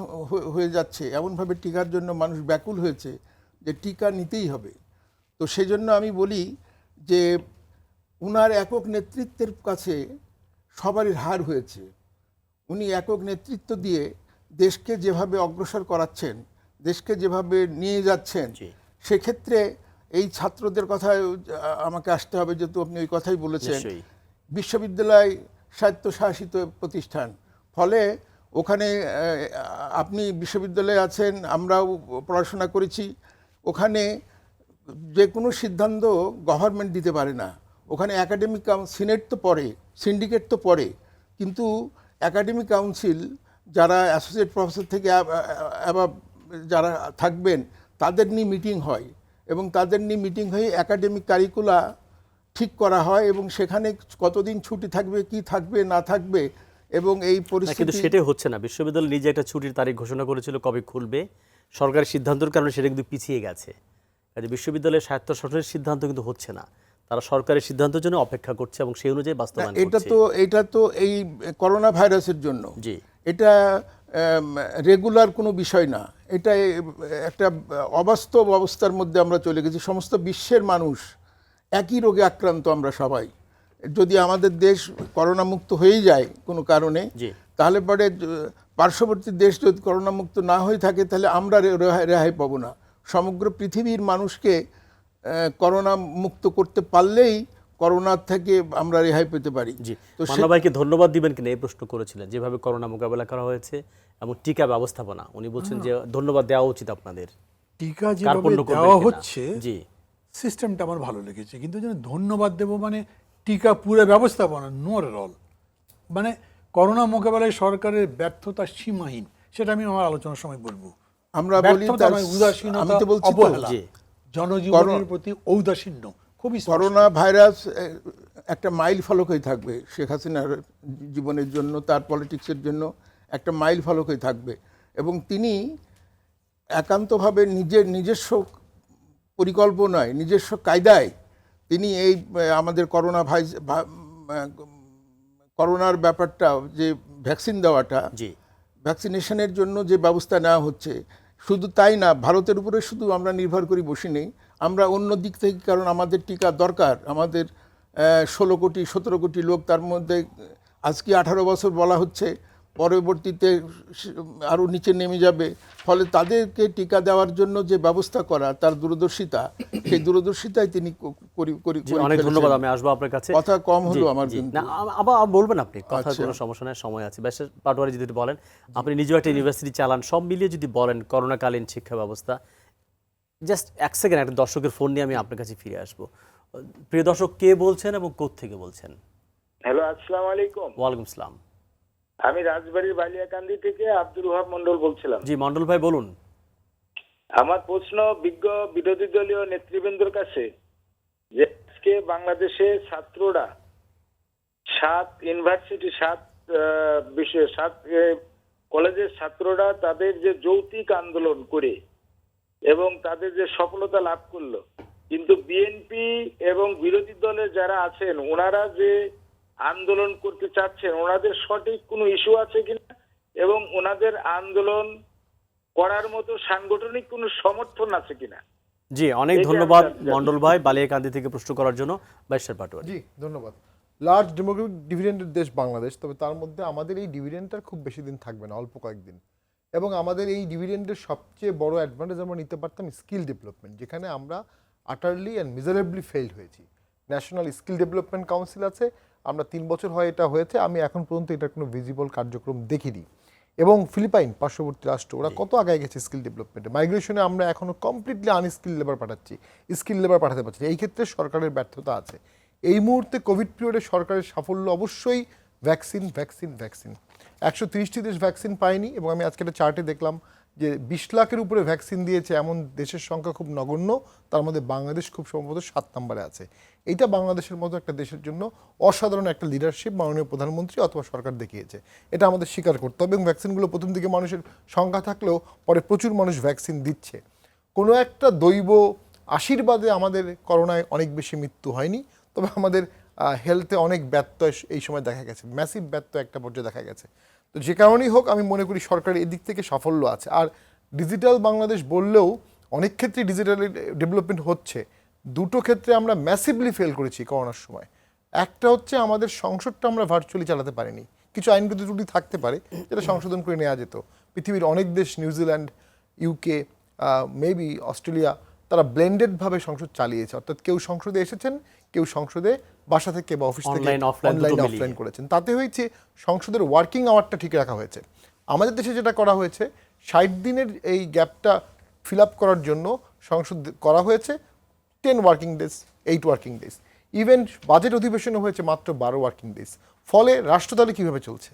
হয়ে যাচ্ছে, এমনভাবে টিকার জন্য মানুষ ব্যাকুল হয়েছে যে টিকা নিতেই হবে। তো সেজন্য আমি বলি যে উনার একক নেতৃত্বের কাছে সবারই হার হয়েছে। উনি একক নেতৃত্ব দিয়ে দেশকে যেভাবে অগ্রসর করাচ্ছেন, দেশকে যেভাবে নিয়ে যাচ্ছেন, জি। সেক্ষেত্রে এই ছাত্রদের কথায় আমাকে আসতে হবে, যেহেতু আপনি ওই কথাই বলেছেন। নিশ্চয়ই। বিশ্ববিদ্যালয় স্বায়ত্তশাসিত প্রতিষ্ঠান, ফলে ওখানে আপনি বিশ্ববিদ্যালয়ে আছেন, আমরাও পড়াশোনা করেছি। ওখানে যে কোনো সিদ্ধান্ত গভর্নমেন্ট দিতে পারে না। ওখানে একাডেমিক সিনেট তো পড়ে, সিন্ডিকেট তো পড়ে, কিন্তু একাডেমিক কাউন্সিল যারা অ্যাসোসিয়েট প্রফেসর থেকে যারা থাকবেন তাদের নিয়ে মিটিং হয়, এবং তাদের নিয়ে মিটিং হয়ে একাডেমিক কারিকুলা ঠিক করা হয়, এবং সেখানে কতদিন ছুটি থাকবে, কি থাকবে না থাকবে, এবং এই না, কিন্তু পরিস্থিতি সেটাই হচ্ছে না। বিশ্ববিদ্যালয় নিজে একটা ছুটির তারিখ ঘোষণা করেছিল কবে খুলবে, সরকারের সিদ্ধান্তের কারণে সেটা কিন্তু পিছিয়ে গেছে। কাজে বিশ্ববিদ্যালয়ের স্বায়ত্তশাসনের সিদ্ধান্ত কিন্তু হচ্ছে না, তারা সরকারের সিদ্ধান্তের জন্য অপেক্ষা করছে এবং সেই অনুযায়ী বাস্তবায়ন করছে। এটা তো এই করোনা ভাইরাসের জন্য, জি। এটা রেগুলার কোনো বিষয় না। এটা একটা অবাস্তব অবস্থার মধ্যে আমরা চলে গেছি। সমস্ত বিশ্বের মানুষ একই রোগে আক্রান্ত আমরা সবাই। যদি আমাদের দেশ করোনা মুক্ত হয়ে যায় কোনো কারণে, জি। তাহলে পরে পার্শ্ববর্তী দেশ যদি করোনা মুক্ত না হয়ে থাকে তাহলে আমরা রেহাই পাবো না। সমগ্র পৃথিবীর মানুষকে করোনা মুক্ত করতে পারলেই করোনার থেকে আমরা রেহাই পেতে পারি। জি। তো মান্না ভাইকে ধন্যবাদ দিবেন কিনা এই প্রশ্ন করেছিলেন, যেভাবে করোনা মোকাবেলা করা হয়েছে এবং টিকা ব্যবস্থাপনা, উনি বলছেন যে ধন্যবাদ দেওয়া উচিত আপনাদের। টিকা যেভাবে কার্পণ্য করবেন দেওয়া কিনা? হচ্ছে জি। সিস্টেমটা আমার ভালো লেগেছে, কিন্তু যেন ধন্যবাদ দেব মানে টিকা পুরো ব্যবস্থাপনা নট এট অল। মানে করোনা মোকাবেলায় সরকারের ব্যর্থতা সীমাহীন, সেটা আমি আমার আলোচনার সময় বলবো। আমরা বলি ব্যর্থতা নয়, উদাসীনতা, আমি তো বলছি তো, অবহেলা, জি। জনজীবনের প্রতি ঔদাসীন্য খুবই স্পষ্ট। করোনা ভাইরাস একটা মাইল ফলক হয়ে থাকবে শেখ হাসিনার জীবনের জন্য, তার পলিটিক্সের জন্য একটা মাইল ফলক হয়ে থাকবে। এবং তিনি একান্তভাবে নিজস্ব পরিকল্পনায়, নিজস্ব কায়দায় তিনি এই আমাদের করোনার ব্যাপারটা, যে ভ্যাকসিন দেওয়াটা, জি। ভ্যাকসিনেশনের জন্য যে ব্যবস্থা নেওয়া হচ্ছে, শুধু তাই না, ভারতের উপরে শুধু আমরা নির্ভর করি বসে নেই, আমরা অন্য দিক থেকে, কারণ আমাদের টিকা দরকার। আমাদের 16 কোটি 17 কোটি লোক, তার মধ্যে আজকে 18 বছর বলা হচ্ছে, পরবর্তীতে আরও নিচে নেমে যাবে। ফলে তাদেরকে টিকা দেওয়ার জন্য যে ব্যবস্থা করা, তার দূরদর্শিতা, সেই দূরদর্শিতায় তিনি জি, অনেক ধন্যবাদ। আমি আসবো আপনার কাছে। কথা কম হলো জি, আমার জি। কিন্তু। না, আবার বলবেন আপনি, কথা আচ্ছা। কোনো সমস্যা নাই, সময় আছে। ব্যাস পাটোয়ারি যদি একটু বলেন, আপনি নিজেও একটা ইউনিভার্সিটি চালান, সব মিলিয়ে যদি বলেন করোনাকালীন শিক্ষা ব্যবস্থা, জাস্ট এক সেকেন্ড, একটা দর্শকের ফোন নিয়ে আমি আপনার কাছে ফিরে আসবো। প্রিয় দর্শক, কে বলছেন এবং কোত্থেকে বলছেন? হ্যালো, আসসালামু আলাইকুম। ওয়ালাইকুম আসসালাম। আমি রাজবাড়ির বালিয়াকান্দি থেকে আব্দুল ওহাব মন্ডল বলছিলাম। জি, মন্ডল ভাই বলুন। আমার প্রশ্ন বিজ্ঞ বিরোধী দলীয় নেতৃবৃন্দর কাছে যে আজকে বাংলাদেশে ছাত্ররা 7 কলেজের ছাত্ররা তাদের যে যৌক্তিক আন্দোলন করে এবং তাদের যে সফলতা লাভ করলো, কিন্তু বিএনপি এবং বিরোধী দলের যারা আছেন ওনারা যে আন্দোলন করতে চাচ্ছেন ওনাদের সঠিক কোনো ইস্যু আছে কিনা এবং ওনাদের আন্দোলন করার মতো সাংগঠনিক কোনো সমর্থন আছে কিনা। জি, অনেক এটা ধন্যবাদ আমি- মন্ডল ভাই বালিয়াকান্দি থেকে প্রশ্ন করার জন্য। বাইশার পাটোয়ারি। জি ধন্যবাদ। লার্জ ডেমোক্রেটিক ডিভিডেন্ডের দেশ বাংলাদেশ, তবে তার মধ্যে আমাদের এই ডিভিডেন্ডটা খুব বেশি দিন থাকবে না, অল্প কয়েকদিন। এবং আমাদের এই ডিভিডেন্ডের সবচেয়ে বড় অ্যাডভান্টেজ আমরা নিতে পারতাম স্কিল ডেভেলপমেন্ট, যেখানে আমরা আটারলি অ্যান্ড মিজারেবলি ফেইল হয়েছি। ন্যাশনাল স্কিল ডেভেলপমেন্ট কাউন্সিল আছে, আমরা 3 বছর হয় এটা হয়েছে, আমি এখন পর্যন্ত এটার কোনো ভিজিবল কার্যক্রম দেখিনি। এবং ফিলিপাইন পার্শ্ববর্তী রাষ্ট্র, ওরা কত আগায় গেছে স্কিল ডেভেলপমেন্টে। মাইগ্রেশনে আমরা এখনও কমপ্লিটলি আনস্কিল লেবার পাঠাচ্ছি, স্কিল লেবার পাঠাতে পারছি না। এই ক্ষেত্রে সরকারের ব্যর্থতা আছে। এই মুহূর্তে কোভিড পিরিয়ডে সরকারের সাফল্য অবশ্যই ভ্যাকসিন ভ্যাকসিন ভ্যাকসিন। 130টি দেশ ভ্যাকসিন পায়নি, এবং আমি আজকে একটা চার্টে দেখলাম যে 20 লাখের উপরে ভ্যাকসিন দিয়েছে এমন দেশের সংখ্যা খুব নগণ্য, তার মধ্যে বাংলাদেশ খুব সম্ভবত 7 নম্বরে আছে। এইটা বাংলাদেশের মতো একটা দেশের জন্য অসাধারণ একটা লিডারশিপ মাননীয় প্রধানমন্ত্রী অথবা সরকার দেখিয়েছে, এটা আমাদের স্বীকার করতে হবে। এবং ভ্যাকসিনগুলো প্রথম দিকে মানুষের সংখ্যা থাকলেও পরে প্রচুর মানুষ ভ্যাকসিন দিচ্ছে। কোনো একটা দৈব আশীর্বাদে আমাদের করোনায় অনেক বেশি মৃত্যু হয়নি, তবে আমাদের হেলথে অনেক ব্যত্যয় এই সময় দেখা গেছে, ম্যাসিভ ব্যত্যয় একটা পর্যায়ে দেখা গেছে। তো যে কারণেই হোক আমি মনে করি সরকারের এদিক থেকে সাফল্য আছে। আর ডিজিটাল বাংলাদেশ বললেও অনেক ক্ষেত্রে ডিজিটাল ডেভেলপমেন্ট হচ্ছে। দুটো ক্ষেত্রে আমরা ম্যাসিভলি ফেল করেছি করোনার সময়। একটা হচ্ছে আমাদের সংসদটা আমরা ভার্চুয়ালি চালাতে পারিনি, কিছু আইনগত ত্রুটি থাকতে পারে যেটা সংশোধন করে নেওয়া যেত। পৃথিবীর অনেক দেশ, নিউজিল্যান্ড, ইউকে, মেবি অস্ট্রেলিয়া, তারা ব্লেন্ডেডভাবে সংসদ চালিয়েছে, অর্থাৎ কেউ সংসদে এসেছেন, কেউ সংসদে বাসা থেকে বা অফিস থেকে Online, offline অনলাইন দুটো অফলাইন মিলিয়ে। করেছেন। তাতে হয়েছে সংসদের ওয়ার্কিং আওয়ারটা ঠিক রাখা হয়েছে। আমাদের দেশে যেটা করা হয়েছে 60 দিনের এই গ্যাপটা ফিল আপ করার জন্য সংসদ করা হয়েছে 10 working days, 8 working days. Even budget অধিবেশনও হয়েছে মাত্র 12 ওয়ার্কিং ডেজ। ফলে রাষ্ট্র তাহলে কীভাবে চলছে?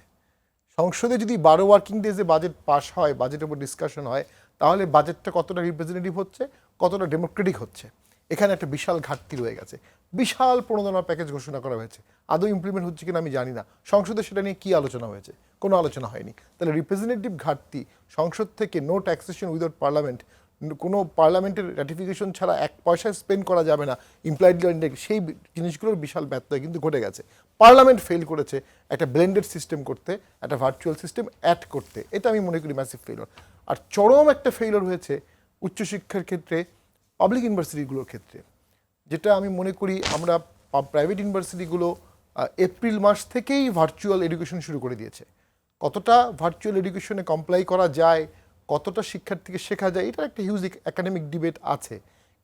সংসদে যদি 12 ওয়ার্কিং ডেজে বাজেট পাস হয়, বাজেটের উপর ডিসকাশন হয়, তাহলে বাজেটটা কতটা রিপ্রেজেন্টেটিভ হচ্ছে, কতটা ডেমোক্রেটিক হচ্ছে। এখানে একটা বিশাল ঘাটতি রয়ে গেছে। বিশাল প্রণোদনা প্যাকেজ ঘোষণা করা হয়েছে, আদৌ ইমপ্লিমেন্ট হচ্ছে কিনা আমি জানি না। সংসদে সেটা নিয়ে কী আলোচনা হয়েছে? কোনো আলোচনা হয়নি। তাহলে রিপ্রেজেন্টেটিভ ঘাটতি, সংসদ থেকে নো ট্যাক্সেশন উইদাউট পার্লামেন্ট, কোনো পার্লামেন্টের র্যাটিফিকেশন ছাড়া 1 পয়সা স্পেন্ড করা যাবে না, ইমপ্লয়েড ইন্ডেক্স, সেই জিনিসগুলোর বিশাল ব্যত্যয় কিন্তু ঘটে গেছে। পার্লামেন্ট ফেল করেছে একটা ব্লেন্ডেড সিস্টেম করতে, একটা ভার্চুয়াল সিস্টেম অ্যাড করতে। এটা আমি মনে করি ম্যাসিভ ফেইলর। আর চরম একটা ফেইলর হয়েছে উচ্চশিক্ষার ক্ষেত্রে, পাবলিক ইউনিভার্সিটিগুলোর ক্ষেত্রে, যেটা আমি মনে করি আমরা প্রাইভেট ইউনিভার্সিটিগুলো এপ্রিল মাস থেকেই ভার্চুয়াল এডুকেশন শুরু করে দিয়েছে। কতটা ভার্চুয়াল এডুকেশনে কমপ্লাই করা যায়, কতটা শিক্ষার্থীকে শেখা যায়, এটার একটা হিউজ একাডেমিক ডিবেট আছে।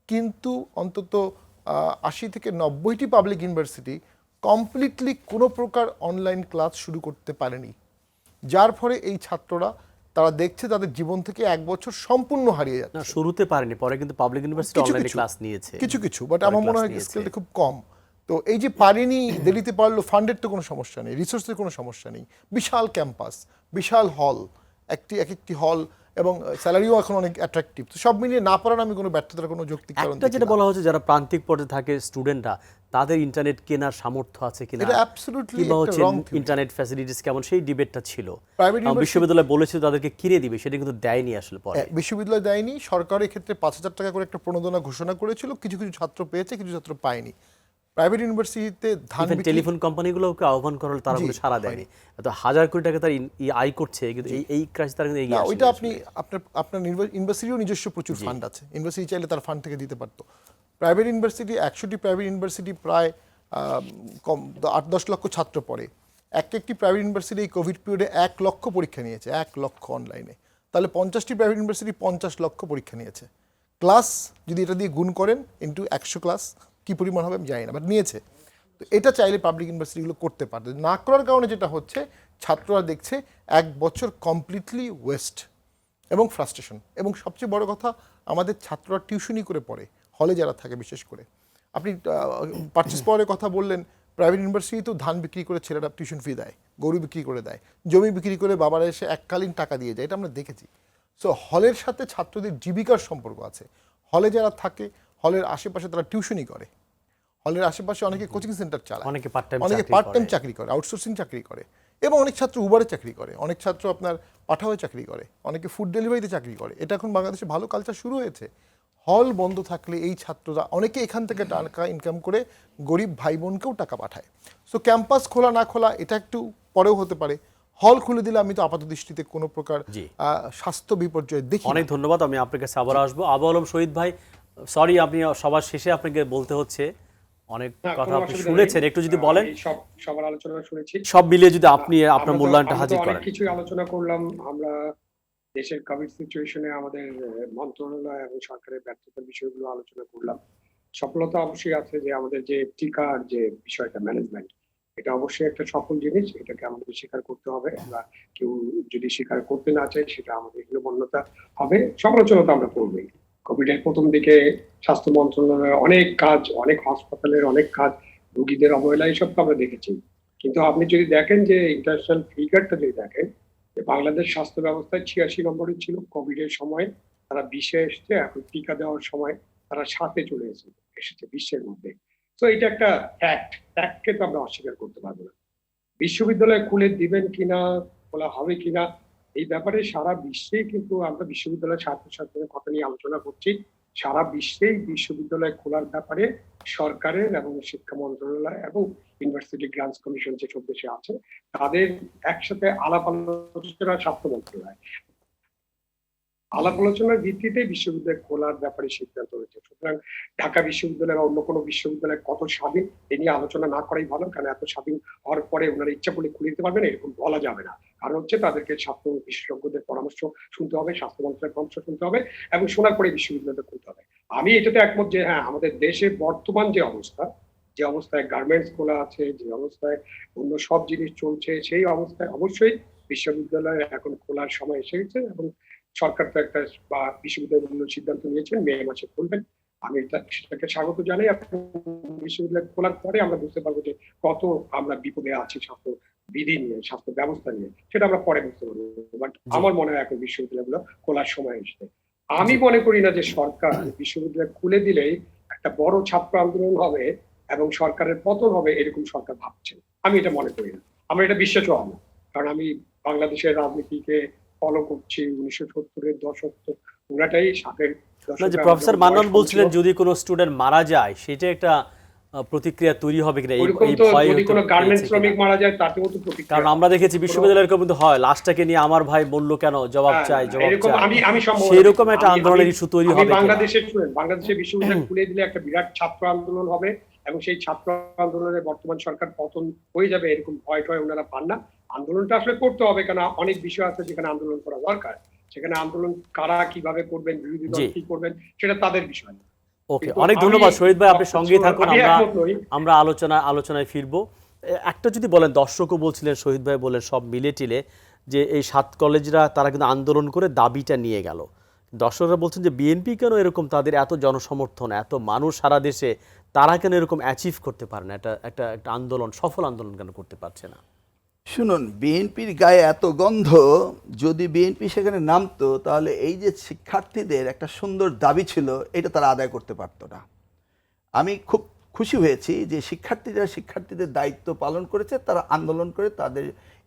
কিন্তু অন্তত 80 থেকে 90টি পাবলিক ইউনিভার্সিটি কমপ্লিটলি কোনো প্রকার অনলাইন ক্লাস শুরু করতে পারেনি, যার ফলে এই ছাত্ররা তারা দেখছে তাদের জীবন থেকে 1 বছর সম্পূর্ণ হারিয়ে না, যাচ্ছে। শুরুতে পারেনি, পরে কিন্তু পাবলিক ইউনিভার্সিটি কিছু অনলাইনে কিছু ক্লাস নিয়েছে। কিছু বাট পরে আমার মনে class হয় নিয়েছে। স্কেলটা খুব কম। তো এই যে পারেনি, দেরিতে পারলো, ফান্ডের তো কোনো সমস্যা নেই, রিসোর্সের কোনো সমস্যা নেই, বিশাল ক্যাম্পাস, বিশাল হল, একটি হল, এবং স্যালারিও এখন অনেক অ্যাট্রাকটিভ। তো সব মিলিয়ে না পারার আমি কোনো ব্যর্থতার কোনো যৌক্তিক কারণ একটা দেখি যেটা না। বলা হচ্ছে যারা প্রান্তিক পর্যায়ে থাকে স্টুডেন্টরা, তাদের ইন্টারনেট কেনার সামর্থ্য আছে কিনা, এটা absolutely কিংবা একটা হচ্ছে wrong theory। ইন্টারনেট ফ্যাসিলিটিস কেমন, সেই ডিবেটটা ছিল। Private university- বিশ্ববিদ্যালয় বলেছিল তাদেরকে কিনে দিবে, সেটা কিন্তু দেয়নি আসলে পরে। বিশ্ববিদ্যালয় দেয়নি, সরকার ক্ষেত্রে 5,000 টাকা করে একটা প্রণোদনা ঘোষণা করেছিল, কিছু কিছু ছাত্র পেয়েছে, কিছু ছাত্র পায়নি। প্রাইভেট ইউনিভার্সিটিতে ধান বিক্রি- টেলিফোন কোম্পানিগুলোকে আহ্বান করা হলো, তারা জি, কিন্তু সাড়া দেয়নি। এত হাজার কোটি টাকা তার আয় করছে, কিন্তু এই ক্রাইসিস তারা কিন্তু এগিয়ে না, আসেনি ওইটা আসলে। আপনার ইউনিভার্সিটিও নিজস্ব প্রচুর ফান্ড আছে, ইউনিভার্সিটি চাইলে তার ফান্ড থেকে দিতে পারতো। প্রাইভেট ইউনিভার্সিটি 100টি প্রাইভেট ইউনিভার্সিটি প্রায় কম 8-10 লক্ষ ছাত্র পড়ে। একটি প্রাইভেট ইউনিভার্সিটি এই কোভিড পিরিয়ডে 1 লক্ষ পরীক্ষা নিয়েছে, 1 লক্ষ অনলাইনে। তাহলে 50টি প্রাইভেট ইউনিভার্সিটি 50 লক্ষ পরীক্ষা নিয়েছে। ক্লাস যদি এটা দিয়ে গুণ করেন ইন্টু 100 ক্লাস, কী পরিমাণ হবে আমি জানি না, বাট নিয়েছে। তো এটা চাইলে পাবলিক ইউনিভার্সিটিগুলো করতে পারত। না করার কারণে যেটা হচ্ছে, ছাত্ররা দেখছে 1 বছর কমপ্লিটলি ওয়েস্ট এবং ফ্রাস্ট্রেশন। এবং সবচেয়ে বড় কথা, আমাদের ছাত্ররা টিউশনি করে পড়ে, হলে যারা থাকে বিশেষ করে। আপনি পারচেস পাওয়ারের কথা বললেন, প্রাইভেট ইউনিভার্সিটিতেও ধান বিক্রি করে ছেলেরা টিউশন ফি দেয়, গরু বিক্রি করে দেয়, জমি বিক্রি করে বাবারা এসে এককালীন টাকা দিয়ে যায়, এটা আমরা দেখেছি। সো হলের সাথে ছাত্রদের জীবিকার সম্পর্ক আছে। হলে যারা থাকে, হলের আশেপাশে তারা টিউশনি করে, হলের আশেপাশে অনেকে কোচিং সেন্টার চালায়, অনেকে পার্ট টাইম অনেকে পার্ট টাইম চাকরি করে, আউটসোর্সিং চাকরি করে, এবং অনেক ছাত্র উবারে চাকরি করে, অনেক ছাত্র আপনার পাঠাওয়ে চাকরি করে, অনেকে ফুড ডেলিভারিতে চাকরি করে। এটা এখন বাংলাদেশে ভালো কালচার শুরু হয়েছে। হল বন্ধ থাকলে এই ছাত্ররা অনেকে এখান থেকে টাকা ইনকাম করে গরিব ভাই বোনকেও টাকা পাঠায়। সো ক্যাম্পাস খোলা না খোলা এটা একটু পরেও হতে পারে। হল খুলে দিলে আমি তো আপাত দৃষ্টিতে কোনো প্রকার জি। স্বাস্থ্য বিপর্যয় দেখি না। অনেক ধন্যবাদ। আমি আপনার কাছে আবার আসবো। আবু আলম শহীদ ভাই, সরি আপনি সবার শেষে আপনাকে বলতে হচ্ছে, অনেক কথা আপনি শুনেছেন, একটু যদি বলেন। সবার আলোচনা শুনেছি, সব মিলিয়ে যদি আপনি আপনার মূল্যায়নটা আমরা হাজির তো অনেক করেন। কিছুই আলোচনা করলাম। আমরা দেশের কোভিড সিচুয়েশনে আমাদের মন্ত্রণালয় এবং সরকারের ব্যর্থতার বিষয়গুলো আলোচনা করলাম। সফলতা অবশ্যই আছে যে আমাদের যে টিকার যে বিষয়টা ম্যানেজমেন্ট, এটা অবশ্যই একটা সফল জিনিস, এটাকে আমাদের স্বীকার করতে হবে। আমরা কেউ যদি স্বীকার করতে না চাই সেটা আমাদের হীনমন্যতা হবে। সমালোচনা তো আমরা করবোই। কোভিড এর প্রথম দিকে স্বাস্থ্য মন্ত্রণালয়ের অনেক কাজ, অনেক হাসপাতালের অনেক কাজ, রোগীদের অবহেলা, এইসব তো আমরা দেখেছি। কিন্তু আপনি যদি দেখেন যে ইন্টারন্যাশনাল ফিগারটা যদি দেখেন, যে বাংলাদেশ স্বাস্থ্য ব্যবস্থায় 86 নম্বরে ছিল কোভিড এর সময়, তারা 20-এ এসছে, এখন টিকা দেওয়ার সময় তারা 7-এ চলে এসেছে বিশ্বের মধ্যে। তো এটা একটা ফ্যাক্টকে তো আমরা অস্বীকার করতে পারবো না। বিশ্ববিদ্যালয় খুলে দিবেন কিনা, খোলা হবে কিনা, এই ব্যাপারে সারা বিশ্বেই কিন্তু আমরা বিশ্ববিদ্যালয়ের ছাত্রছাত্রীদের কথা নিয়ে আলোচনা করছি। সারা বিশ্বেই বিশ্ববিদ্যালয় খোলার ব্যাপারে সরকারের এবং শিক্ষা মন্ত্রণালয় এবং ইউনিভার্সিটি গ্রান্টস কমিশন যেসব দেশে আছে তাদের একসাথে আলাপ আলোচনা স্বাস্থ্য মন্ত্রণালয় আলাপ আলোচনার ভিত্তিতে বিশ্ববিদ্যালয় খোলার ব্যাপারে সিদ্ধান্ত হয়েছে। সুতরাং ঢাকা বিশ্ববিদ্যালয় বা অন্য কোনো বিশ্ববিদ্যালয় কত স্বাধীন এ নিয়ে আলোচনা না করাই ভালো, কারণ এত স্বাধীন হওয়ার পরে ওনারা ইচ্ছা করলে খুলে দিতে পারবেন এরকম বলা যাবে না। কারণ হচ্ছে তাদেরকে স্বাস্থ্য বিশেষজ্ঞদের পরামর্শ শুনতে হবে, স্বাস্থ্য মন্ত্রণালয়ের পরামর্শ শুনতে হবে এবং শোনার পরে বিশ্ববিদ্যালয়টা খুলতে হবে। আমি এটাতে একমত যে হ্যাঁ, আমাদের দেশে বর্তমান যে অবস্থায় গার্মেন্টস খোলা আছে, যে অবস্থায় অন্য সব জিনিস চলছে, সেই অবস্থায় অবশ্যই বিশ্ববিদ্যালয় এখন খোলার সময় এসে গেছে এবং সরকার তো একটা বা বিশ্ববিদ্যালয় সিদ্ধান্ত নিয়েছেন মে মাসে খুলবেন। আমি সেটাকে স্বাগত জানাই। বিশ্ববিদ্যালয় খোলার পরে আমরা বুঝতে পারবো যে কত আমরা বিপদে আছি স্বাস্থ্য বিধি নিয়ে, স্বাস্থ্য ব্যবস্থা নিয়ে, সেটা আমরা পরে বুঝতে পারবো। বাট আমার মনে হয় এখন বিশ্ববিদ্যালয়গুলো খোলার সময় এসেছে। আমি মনে করি না যে সরকার বিশ্ববিদ্যালয় খুলে দিলেই একটা বড় ছাত্র আন্দোলন হবে এবং সরকারের পতন হবে, এরকম সরকার ভাবছে। আমি এটা মনে করি না, আমার এটা বিশ্বাসও হয় না। কারণ আমি বাংলাদেশের রাজনীতিকে ফলো করছি 1970-এর দশক, তো পুরাটাই 60-এর না, যে প্রফেসর মান্নান বলছিলেন যদি কোনো স্টুডেন্ট মারা যায় সেটা একটা প্রতিক্রিয়া তৈরি হবে কিনা, এই ভয়, যদি কোনো গার্মেন্টস শ্রমিক মারা যায় তাতেও তো প্রতিক্রিয়া। কারণ আমরা দেখেছি বিশ্ববিদ্যালয়ের এরকম কিন্তু হয়, লাশটাকে নিয়ে আমার ভাই বললো কেন, জবাব চাই, সেরকম একটা আন্দোলনের ইস্যু তৈরি হবে। বাংলাদেশের বিশ্ববিদ্যালয় খুলে দিলে একটা বিরাট ছাত্র আন্দোলন হবে এবং সেই ছাত্র আন্দোলনের বর্তমান সরকার পতন হয়ে যাবে, এরকম ভয় টয় ওনারা পান না। আন্দোলনটা আসলে করতে হবে, কারণ অনেক বিষয় আছে যেখানে আন্দোলন করা দরকার। সেখানে আন্দোলন কারা কিভাবে করবেন, বিরোধী দল কি করবেন, সেটা তাদের বিষয়। ওকে, অনেক ধন্যবাদ শহীদ ভাই, আপনি সঙ্গেই থাকুন, আমরা আলোচনায় ফিরবো। একটা যদি বলেন, দর্শকও বলছিলেন, শহীদ ভাই বলেন, সব মিলে টিলে যে এই 7 কলেজরা তারা কিন্তু আন্দোলন করে দাবিটা নিয়ে গেল। দর্শকরা বলছেন যে বিএনপি কেন এরকম, তাদের এত জনসমর্থন, এত মানুষ সারা দেশে, তারা কেন এরকম অ্যাচিভ করতে পারে না, একটা আন্দোলন, সফল আন্দোলন কেন করতে পারছে না? শুনুন, বিএনপির গায়ে এত গন্ধ, যদি বিএনপি সেখানে নামতো তাহলে এই যে শিক্ষার্থীদের একটা সুন্দর দাবি ছিল এটা তারা আদায় করতে পারতো না। আমি খুব খুশি হয়েছি যে শিক্ষার্থীদের দায়িত্ব পালন করেছে, তারা আন্দোলন করে তাদের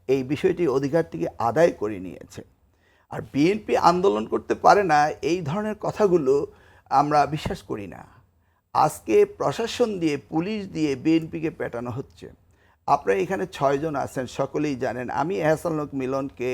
এই বিষয়টি অধিকারটিকে আদায় করে নিয়েছে। আর বিএনপি আন্দোলন করতে পারে না এই ধরনের কথাগুলো আমরা বিশ্বাস করি না। আজকে প্রশাসন দিয়ে, পুলিশ দিয়ে বিএনপিকে পেটানো হচ্ছে। আপনারা এখানে 6 জন আছেন, সকলেই জানেন আমি এহসানুল মিলনকে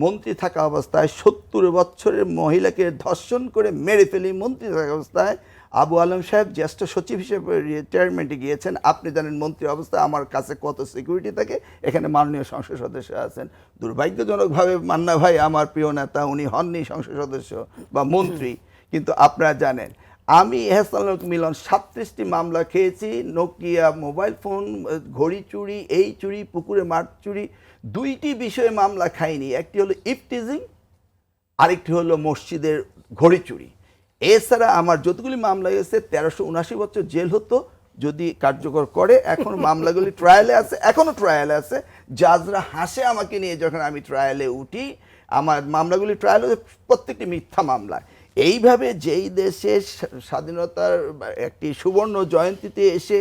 মন্ত্রী থাকা অবস্থায় 70 বছরের মহিলাকে ধর্ষণ করে মেরে ফেলি, মন্ত্রী থাকা অবস্থায়। আবু আলম সাহেব জ্যেষ্ঠ সচিব হিসেবে রিটায়ারমেন্টে গিয়েছেন, আপনি জানেন মন্ত্রী অবস্থায় আমার কাছে কত সিকিউরিটি থাকে। এখানে মাননীয় সংসদ সদস্য আছেন, দুর্ভাগ্যজনকভাবে মান্না ভাই আমার প্রিয় নেতা, উনি হননি সংসদ সদস্য বা মন্ত্রী। কিন্তু আপনারা জানেন আমি এহসানুল মিলন 37টি মামলা খেয়েছি, নোকিয়া মোবাইল ফোন, ঘড়ি চুরি, এই চুরি, পুকুরে মাছ চুরি, 2টি বিষয়ে মামলা খাইনি। একটি হলো ইফটিজিং, আরেকটি হলো মসজিদের ঘড়ি চুরি। এছাড়া আমার যতগুলি মামলা হয়েছে 1379 বছর জেল হতো যদি কার্যকর করে। এখন মামলাগুলি ট্রায়ালে আছে, এখনও ট্রায়ালে আছে। জাজরা হাসে আমাকে নিয়ে যখন আমি ট্রায়ালে উঠি। আমার মামলাগুলি ট্রায়ালে প্রত্যেকটি মিথ্যা মামলা। এইভাবে যেই দেশের স্বাধীনতার একটি সুবর্ণ জয়ন্তীতে এসে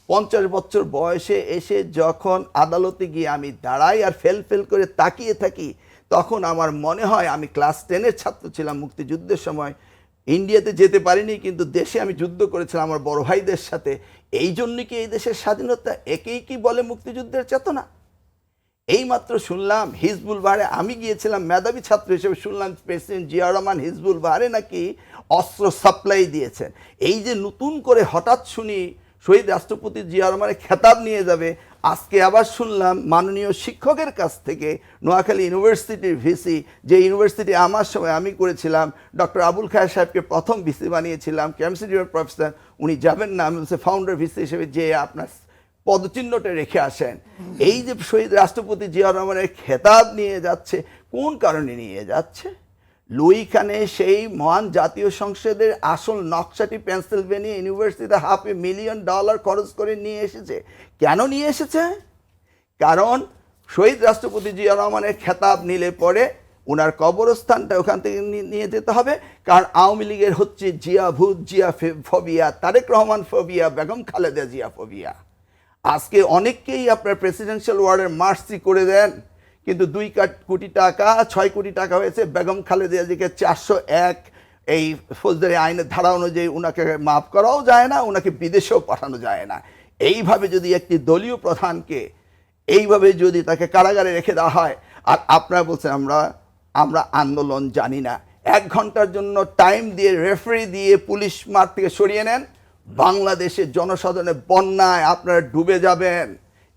50 বছর বয়সে এসে যখন আদালতে গিয়ে আমি দাঁড়াই আর ফেল করে তাকিয়ে থাকি, তখন আমার মনে হয় আমি ক্লাস 10-এর ছাত্র ছিলাম মুক্তিযুদ্ধের সময়। ইন্ডিয়াতে যেতে পারিনি, কিন্তু দেশে আমি যুদ্ধ করেছিলাম আমার বড় ভাইদের সাথে। এই জন্য কি এই দেশের স্বাধীনতা? একেই কি বলে মুক্তিযুদ্ধের চেতনা? এইমাত্র শুনলাম হিজবুল বাহারে, আমি গিয়েছিলাম মেধাবী ছাত্র হিসেবে, শুনলাম প্রেসিডেন্ট জিয়া রহমান হিজবুল বাহারে নাকি অস্ত্র সাপ্লাই দিয়েছেন। এই যে নতুন করে হঠাৎ শুনি শহীদ রাষ্ট্রপতি জিয়া রহমানের খেতাব নিয়ে যাবে, আজকে আবার শুনলাম মাননীয় শিক্ষকের কাছ থেকে নোয়াখালী ইউনিভার্সিটির ভিসি, যে ইউনিভার্সিটি আমার সময় আমি করেছিলাম, ডক্টর আবুল খায়ের সাহেবকে প্রথম ভিসি বানিয়েছিলাম, কেমিস্ট্রি প্রফেসর, উনি যাবেন না, আমি বলছি ফাউন্ডার ভিসি হিসেবে যে আপনার পদচিহ্নটা রেখে আসেন। এই যে শহীদ রাষ্ট্রপতি জিয়া রহমানের খেতাব নিয়ে যাচ্ছে, কোন কারণে নিয়ে যাচ্ছে? লুইখানে সেই মহান জাতীয় সংসদের আসল নকশাটি পেনসিলভেনিয়া ইউনিভার্সিটিতে $500,000 খরচ করে নিয়ে এসেছে। কেন নিয়ে এসেছে? কারণ শহীদ রাষ্ট্রপতি জিয়া রহমানের খেতাব নিলে পরে ওনার কবরস্থানটা ওখান থেকে নিয়ে যেতে হবে। কারণ আওয়ামী লীগের হচ্ছে জিয়া ভূত, Zia phobia, Tarique Rahman phobia, Begum Khaleda Zia phobia. আজকে অনেককেই আপনার প্রেসিডেন্সিয়াল ওয়ার্ডের মার্সি করে দেন, কিন্তু 2 কোটি টাকা 6 কোটি টাকা হয়েছে বেগম খালেদা জিয়াকে 401 এই ফৌজদারি আইনের ধারা অনুযায়ী ওনাকে মাফ করাও যায় না, ওনাকে বিদেশেও পাঠানো যায় না। এইভাবে যদি একটি দলীয় প্রধানকে এইভাবে যদি তাকে কারাগারে রেখে দেওয়া হয়, আর আপনারা বলছেন আমরা আন্দোলন জানি না, 1 ঘন্টার জন্য টাইম দিয়ে রেফারি দিয়ে পুলিশ মাঠ থেকে সরিয়ে নেন, বাংলাদেশের জনসাধারণের বন্যায় আপনারা ডুবে যাবেন।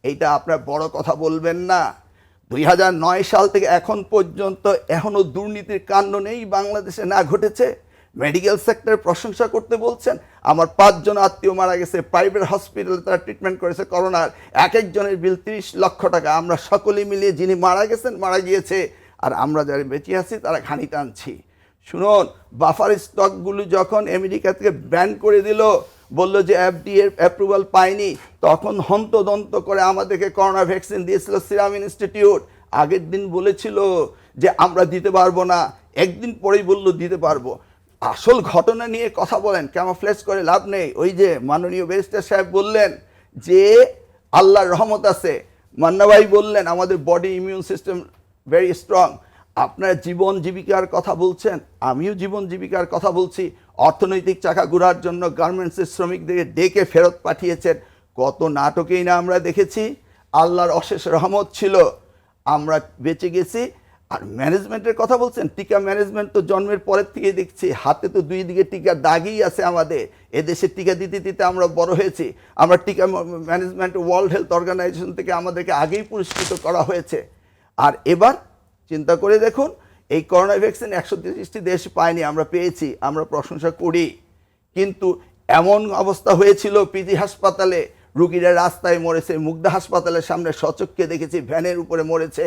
এইটা আপনারা বড় কথা বলবেন না। 2009 সাল থেকে এখন পর্যন্ত এখনও দুর্নীতির কাণ্ড নেই বাংলাদেশে, না ঘটেছে। মেডিকেল সেক্টরের প্রশংসা করতে বলছেন, আমার 5 জন আত্মীয় মারা গেছে, প্রাইভেট হসপিটালে তারা ট্রিটমেন্ট করেছে করোনার, এক একজনের বিল 30 লক্ষ টাকা। আমরা সকলে মিলিয়ে যিনি মারা গেছেন মারা গিয়েছে, আর আমরা যারা বেঁচে আছি তারা ঘানি টানছি। শুনুন, বাফার স্টকগুলো যখন আমেরিকা থেকে ব্যান করে দিল, বলল যে FDA এর অ্যাপ্রুভাল পায়নি, তখন হন্তদন্ত করে আমাদেরকে করোনা ভ্যাকসিন দিয়েছিল সিরাম ইনস্টিটিউট। আগের দিন বলেছিল যে আমরা দিতে পারবো না, একদিন পরেই বলল দিতে পারবো। আসল ঘটনা নিয়ে কথা বলেন, ক্যামোফ্লেজ করে লাভ নেই। ওই যে মাননীয় ব্যারিস্টার সাহেব বললেন যে আল্লাহর রহমত আছে, মান্না ভাই বললেন আমাদের body immune system very strong. আপনারা জীবন জীবিকার কথা বলছেন, আমিও জীবন জীবিকার কথা বলছি। অর্থনৈতিক চাকা ঘোরার জন্য গার্মেন্টসের শ্রমিকদের ডেকে ফেরত পাঠিয়েছেন, কত নাটকেই না আমরা দেখেছি। আল্লাহর অশেষ রহমত ছিল, আমরা বেঁচে গেছি। আর ম্যানেজমেন্টের কথা বলছেন, টিকা ম্যানেজমেন্ট তো জন্মের পরের থেকে দেখছি, হাতে তো 2 দিকে টিকা দাগই আছে আমাদের। এদেশে টিকা দিতে দিতে আমরা বড় হয়েছি। আমরা টিকা ম্যানেজমেন্ট ওয়ার্ল্ড হেলথ অর্গানাইজেশন থেকে আমাদেরকে আগেই পুরস্কৃত করা হয়েছে। আর এবার চিন্তা করে দেখুন, এই করোনা ভ্যাকসিন 130টি দেশ পায়নি, আমরা পেয়েছি, আমরা প্রশংসা করি। কিন্তু এমন অবস্থা হয়েছিল পিজি হাসপাতালে, রুগীরা রাস্তায় মরেছে, মুগদা হাসপাতালের সামনে সচক্ষে দেখেছি ভ্যানের উপরে মরেছে।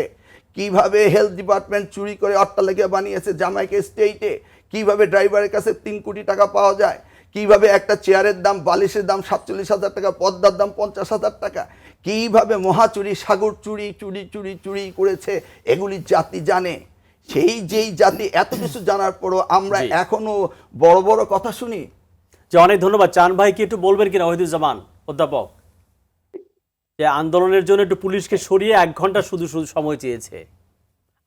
কিভাবে হেলথ ডিপার্টমেন্ট চুরি করে অট্টালিকা বানিয়েছে জামাইকা স্টেটে, কিভাবে ড্রাইভারের কাছে 3 কোটি টাকা পাওয়া যায়, কিভাবে একটা চেয়ারের দাম, বালিশের দাম 47,000 টাকা, পদ্মার দাম 50,000 টাকা, কিভাবে মহাচুরি, সাগর চুরি চুরি চুরি চুরি করেছে, এগুলি জাতি জানে। যেই জাতি এত কিছু জানার পরও আমরা এখনো বড় বড় কথা শুনি। যে অনেক ধন্যবাদ। চান ভাই কি একটু বলবেন কিনা ওহিদুজ্জামান অধ্যাপক, যে আন্দোলনের জন্য একটু পুলিশকে সরিয়ে 1 ঘন্টা শুধু সময় চেয়েছে?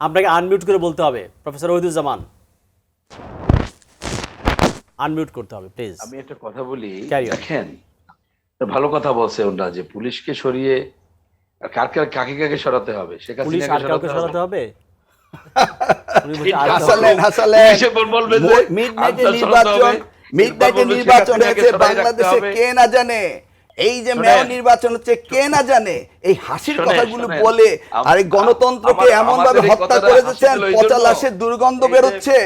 আপনাকে আনমিউট করে বলতে হবে প্রফেসর ওহিদুজ্জামান, আনমিউট করতে হবে প্লিজ। আমি একটা কথা বলি, Carry on. দেখেন ভালো কথা বলছে ওরা যে পুলিশকে সরিয়ে কাকে সরাতে হবে, শেখ পুলিশ আর কাউকে সরাতে হবে? মিডনাইটে নির্বাচন হয়েছে বাংলাদেশে, কে না জানে? এই যে মেয়র নির্বাচন হচ্ছে, কে না জানে? এই হাসির কথাগুলো বলে আর এই গণতন্ত্রকে এমন ভাবে হত্যা করে দিচ্ছেন, পচা লাশের দুর্গন্ধ বেরোচ্ছে।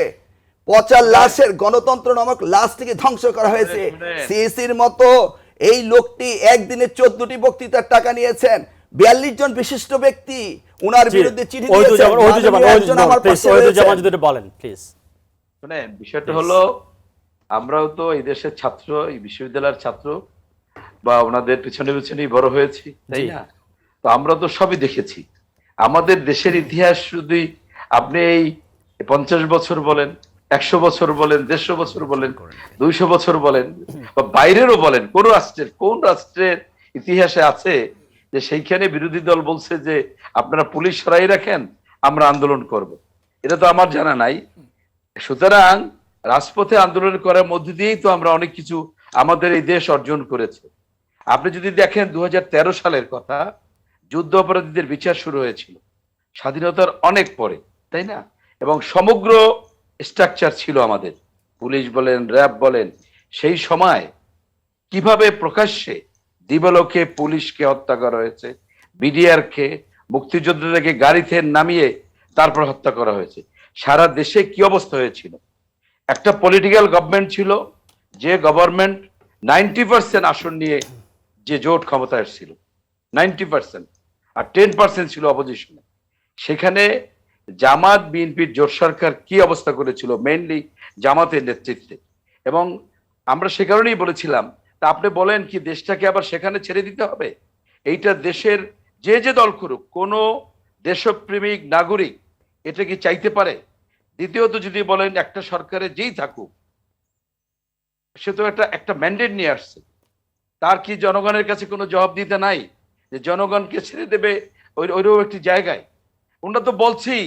পচা লাশের গণতন্ত্র নামক লাশটিকে ধ্বংস করা হয়েছে। সিএসির মতো এই লোকটি একদিনে 14টি বক্তৃতার টাকা নিয়েছেন। 42 জন বিশিষ্ট ব্যক্তি উনার বিরুদ্ধে চিঠি দিয়েছেন। বলেন প্লিজ। মানে বিষয়টা হলো, আমরাও তো এই দেশের ছাত্র, এই বিশ্ববিদ্যালয়ের ছাত্র, বা ওনাদের পিছনে পিছনেই বড় হয়েছি, তাই না? তো আমরা তো সবই দেখেছি। আমাদের দেশের ইতিহাস যদি আপনি এই 50 বছর বলেন, 100 বছর বলেন, 150 বছর বলেন, 200 বছর বলেন, বা বাইরেরও বলেন, কোন রাষ্ট্রের ইতিহাসে আছে যে সেইখানে বিরোধী দল বলছে যে আপনারা পুলিশ সরাই রাখেন, আমরা আন্দোলন করব? এটা তো আমার জানা নাই। সুতরাং রাজপথে আন্দোলন করার মধ্য দিয়েই তো আমরা অনেক কিছু আমাদের এই দেশ অর্জন করেছে। আপনি যদি দেখেন 2013 সালের কথা, যুদ্ধ অপরাধীদের বিচার শুরু হয়েছিল স্বাধীনতার অনেক পরে, তাই না? এবং সমগ্র স্ট্রাকচার ছিল আমাদের, পুলিশ বলেন, র্যাব বলেন। সেই সময় কিভাবে প্রকাশ্যে দিবালোকে পুলিশকে হত্যা করা হয়েছে, বিডিআর কে, মুক্তিযোদ্ধাদেরকে গাড়িতে নামিয়ে তারপর হত্যা করা হয়েছে। সারা দেশে কি অবস্থা হয়েছিল? একটা পলিটিক্যাল গভর্নমেন্ট ছিল, যে গভর্নমেন্ট 90% আসন নিয়ে যে জোট ক্ষমতায় ছিল, 90%, আর 10% ছিল অপোজিশনে। সেখানে জামাত বিএনপির জোট সরকার কি অবস্থা করেছিল, মেইনলি জামাতের নেতৃত্বে। এবং আমরা সে কারণেই বলেছিলাম, তা আপনি বলেন কি দেশটাকে আবার সেখানে ছেড়ে দিতে হবে? এইটা দেশের যে দল করুক, কোন দেশপ্রেমিক নাগরিক এটা কি চাইতে পারে? দ্বিতীয়ত যদি বলেন একটা সরকারে যেই থাকুক, সে তো একটা ম্যান্ডেট নিয়ে আসছে, তার কি জনগণের কাছে কোনো জবাব দিতে নাই যে জনগণকে ছেড়ে দেবে ওইরকম একটি জায়গায়? ওনারা তো বলছেই,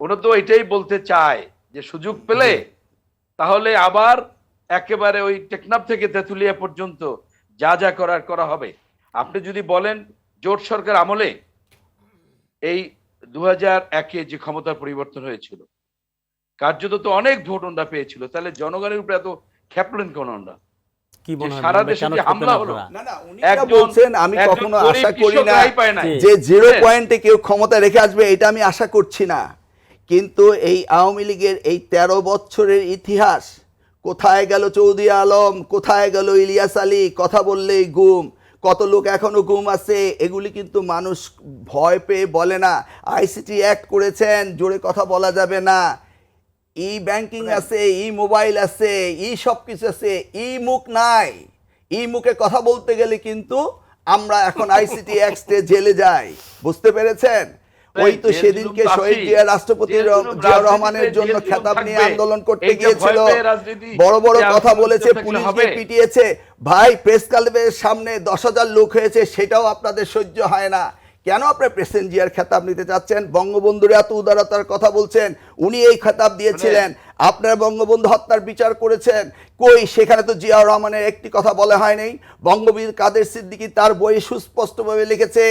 ওরা তো এটাই বলতে চায় যে সুযোগ পেলে তাহলে আবার একেবারে ওই টেকনাফ থেকে তেঁতুলিয়া পর্যন্ত যা করা হবে। আপনি যদি বলেন জোট সরকার আমলে এই 2001-এ যে ক্ষমতার পরিবর্তন হয়েছিল, কার্যত তো অনেক ভোট ওনারা পেয়েছিল, তাহলে জনগণের উপরে এত খেপলেন কোন ওনারা? কি মনে হয় সারা মিলন ভাই, দেশে কেন যে খেপলেন হামলা হলো, আপনারা? না না, উনি যা বলছেন আমি কখনো আশা করি না জি। যে 0 পয়েন্টে কেউ ক্ষমতা রেখে আসবে, এটা আমি আশা করছি না। কিন্তু এই আওয়ামী লীগের এই 13 বছরের ইতিহাস, কোথায় গেল চৌধুরী আলম, কোথায় গেল ইলিয়াস আলী, কথা বললেই গুম, কত লোক এখনো গুম আছে, এগুলি কিন্তু মানুষ ভয় পেয়ে বলে না। আইসিটি অ্যাক্ট করেছেন, জোরে কথা বলা যাবে না, ই ব্যাংকিং আছে, ই মোবাইল আছে, ই সব কিছু আছে, ই মুখ নাই। ই মুখে কথা বলতে গেলে কিন্তু আমরা এখন আইসিটি অ্যাক্টে জেলে যাই, বুঝতে পেরেছেন? ওই তো সেদিনকে শহীদ জিয়া রাষ্ট্রপতি জিয়াউর রহমানের জন্য খেতাব নিয়ে আন্দোলন করতে গিয়েছিল, বড় বড় কথা বলেছে, পুলিশ গিয়ে পিটিয়েছে। ভাই, প্রেস ক্লাবের সামনে 10,000 লোক হয়েছে, সেটাও আপনাদের সহ্য হয় না। কেন আপনি প্রেসিডেন্ট জিয়ার খেতাব নিতে চাচ্ছেন? বঙ্গবন্ধুর এত উদারতার কথা বলছেন, উনি এই খেতাব দিয়েছিলেন। আপনারা বঙ্গবন্ধু হত্যার বিচার করেছেন, কই সেখানে তো জিয়াউর রহমানের একটি কথা বলা হয়নি। বঙ্গবীর কাদের সিদ্দিকী তার বইয়ে সুস্পষ্টভাবে লিখেছে,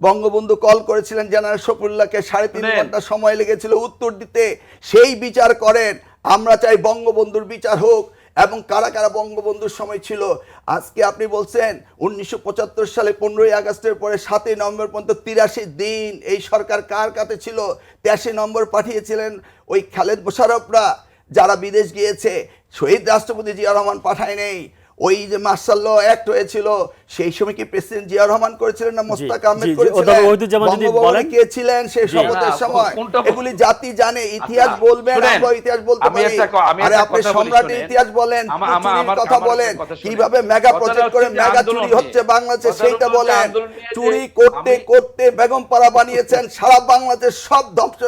বঙ্গবন্ধু কল করেছিলেন জেনারেল শফিউল্লাহকে, 3.5 ঘন্টা সময় লেগেছিল উত্তর দিতে। সেই বিচার করেন, আমরা চাই বঙ্গবন্ধুর বিচার হোক। এবং কারা কারা বঙ্গবন্ধুর সময় ছিল। আজকে আপনি বলছেন 1975 সালে 15ই আগস্টের পরে 7ই নভেম্বর পর্যন্ত 83 দিন এই সরকার কার কাছে ছিল? 83 নম্বর পাঠিয়েছিলেন ওই খালেদ মোশাররফরা, যারা বিদেশ গিয়েছে। শহীদ রাষ্ট্রপতি জিয়া রহমান পাঠায় নেই। ওই যে মার্শাল ল অ্যাক্ট হয়েছিল, সেই সময় কি প্রেসিডেন্ট জিয়া রহমান করেছিলেন না মোস্তাক আহমেদ করেছিলেন? বঙ্গবন্ধু কে ছিলেন সেই শপথের সময়? এগুলি জাতি জানে, ইতিহাস বলবেন, আমরা ইতিহাস বলতে পারি। আরে আপনি সম্রাটের ইতিহাস বলেন, চুরির কথা বলেন, কিভাবে মেগা প্রজেক্ট করে মেগা চুরি হচ্ছে বাংলাদেশে সেইটা বলেন। চুরি করতে করতে বেগমপাড়া বানিয়েছেন, সারা বাংলাদেশ সব ধ্বংস।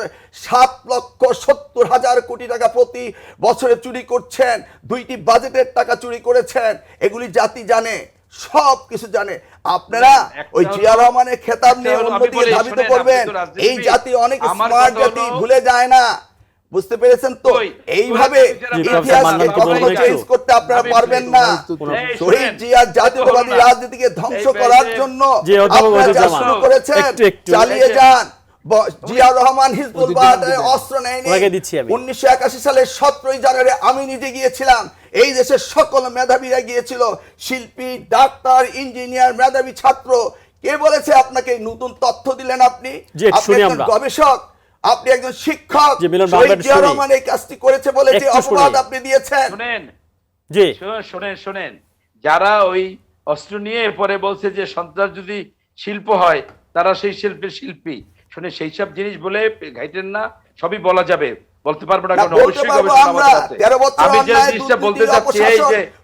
7,70,000 কোটি টাকা প্রতি বছরে চুরি করছেন, 2টি বাজেটের টাকা চুরি করেছেন, এগুলি জাতি জানে, সব কিছু জানে। আপনারা ওই জিয়া রহমানের খেতাব নিয়ে অন্যদিকে ধাবিত করবেন। এই জাতি অনেক স্মার্ট জাতি, ভুলে যায় না, বুঝতে পেরেছেন তো? এইভাবে ইতিহাসকে কখনো চেঞ্জ করতে আপনারা পারবেন না। শহীদ জিয়ার জাতীয়তাবাদী রাজনীতিকে ধ্বংস করার জন্য আপনারা যা শুরু করেছেন চালিয়ে যান। জিয়াউর রহমান হিজবুল বাহাদের অস্ত্র নেয়নি। 1981 সালের 17ই জানুয়ারি আমি নিজে গিয়েছিলাম, এই দেশের সকল মেধাবীরা গিয়েছিল, শিল্পী, ডাক্তার, ইঞ্জিনিয়ার, মেধাবী ছাত্র। কে বলেছে আপনাকে? নতুন তথ্য দিলেন আপনি। আপনি একজন গবেষক, আপনি একজন শিক্ষক। জিয়াউর রহমান এই কাজটি করেছে বলে যে অপবাদ আপনি দিয়েছেন। শোনেন, যারা ওই অস্ত্র নিয়ে পরে বলছে যে সন্ত্রাস যদি শিল্প হয়, তারা সেই শিল্পের শিল্পী। শুনে সেই সব জিনিস বলে ঘাইটেন না, সবই বলা যাবে, বলতে পারবো না কারণ অবশ্যই গবেষণা আমাদের আছে। আমি যে জিনিসটা বলতে চাচ্ছি এই যে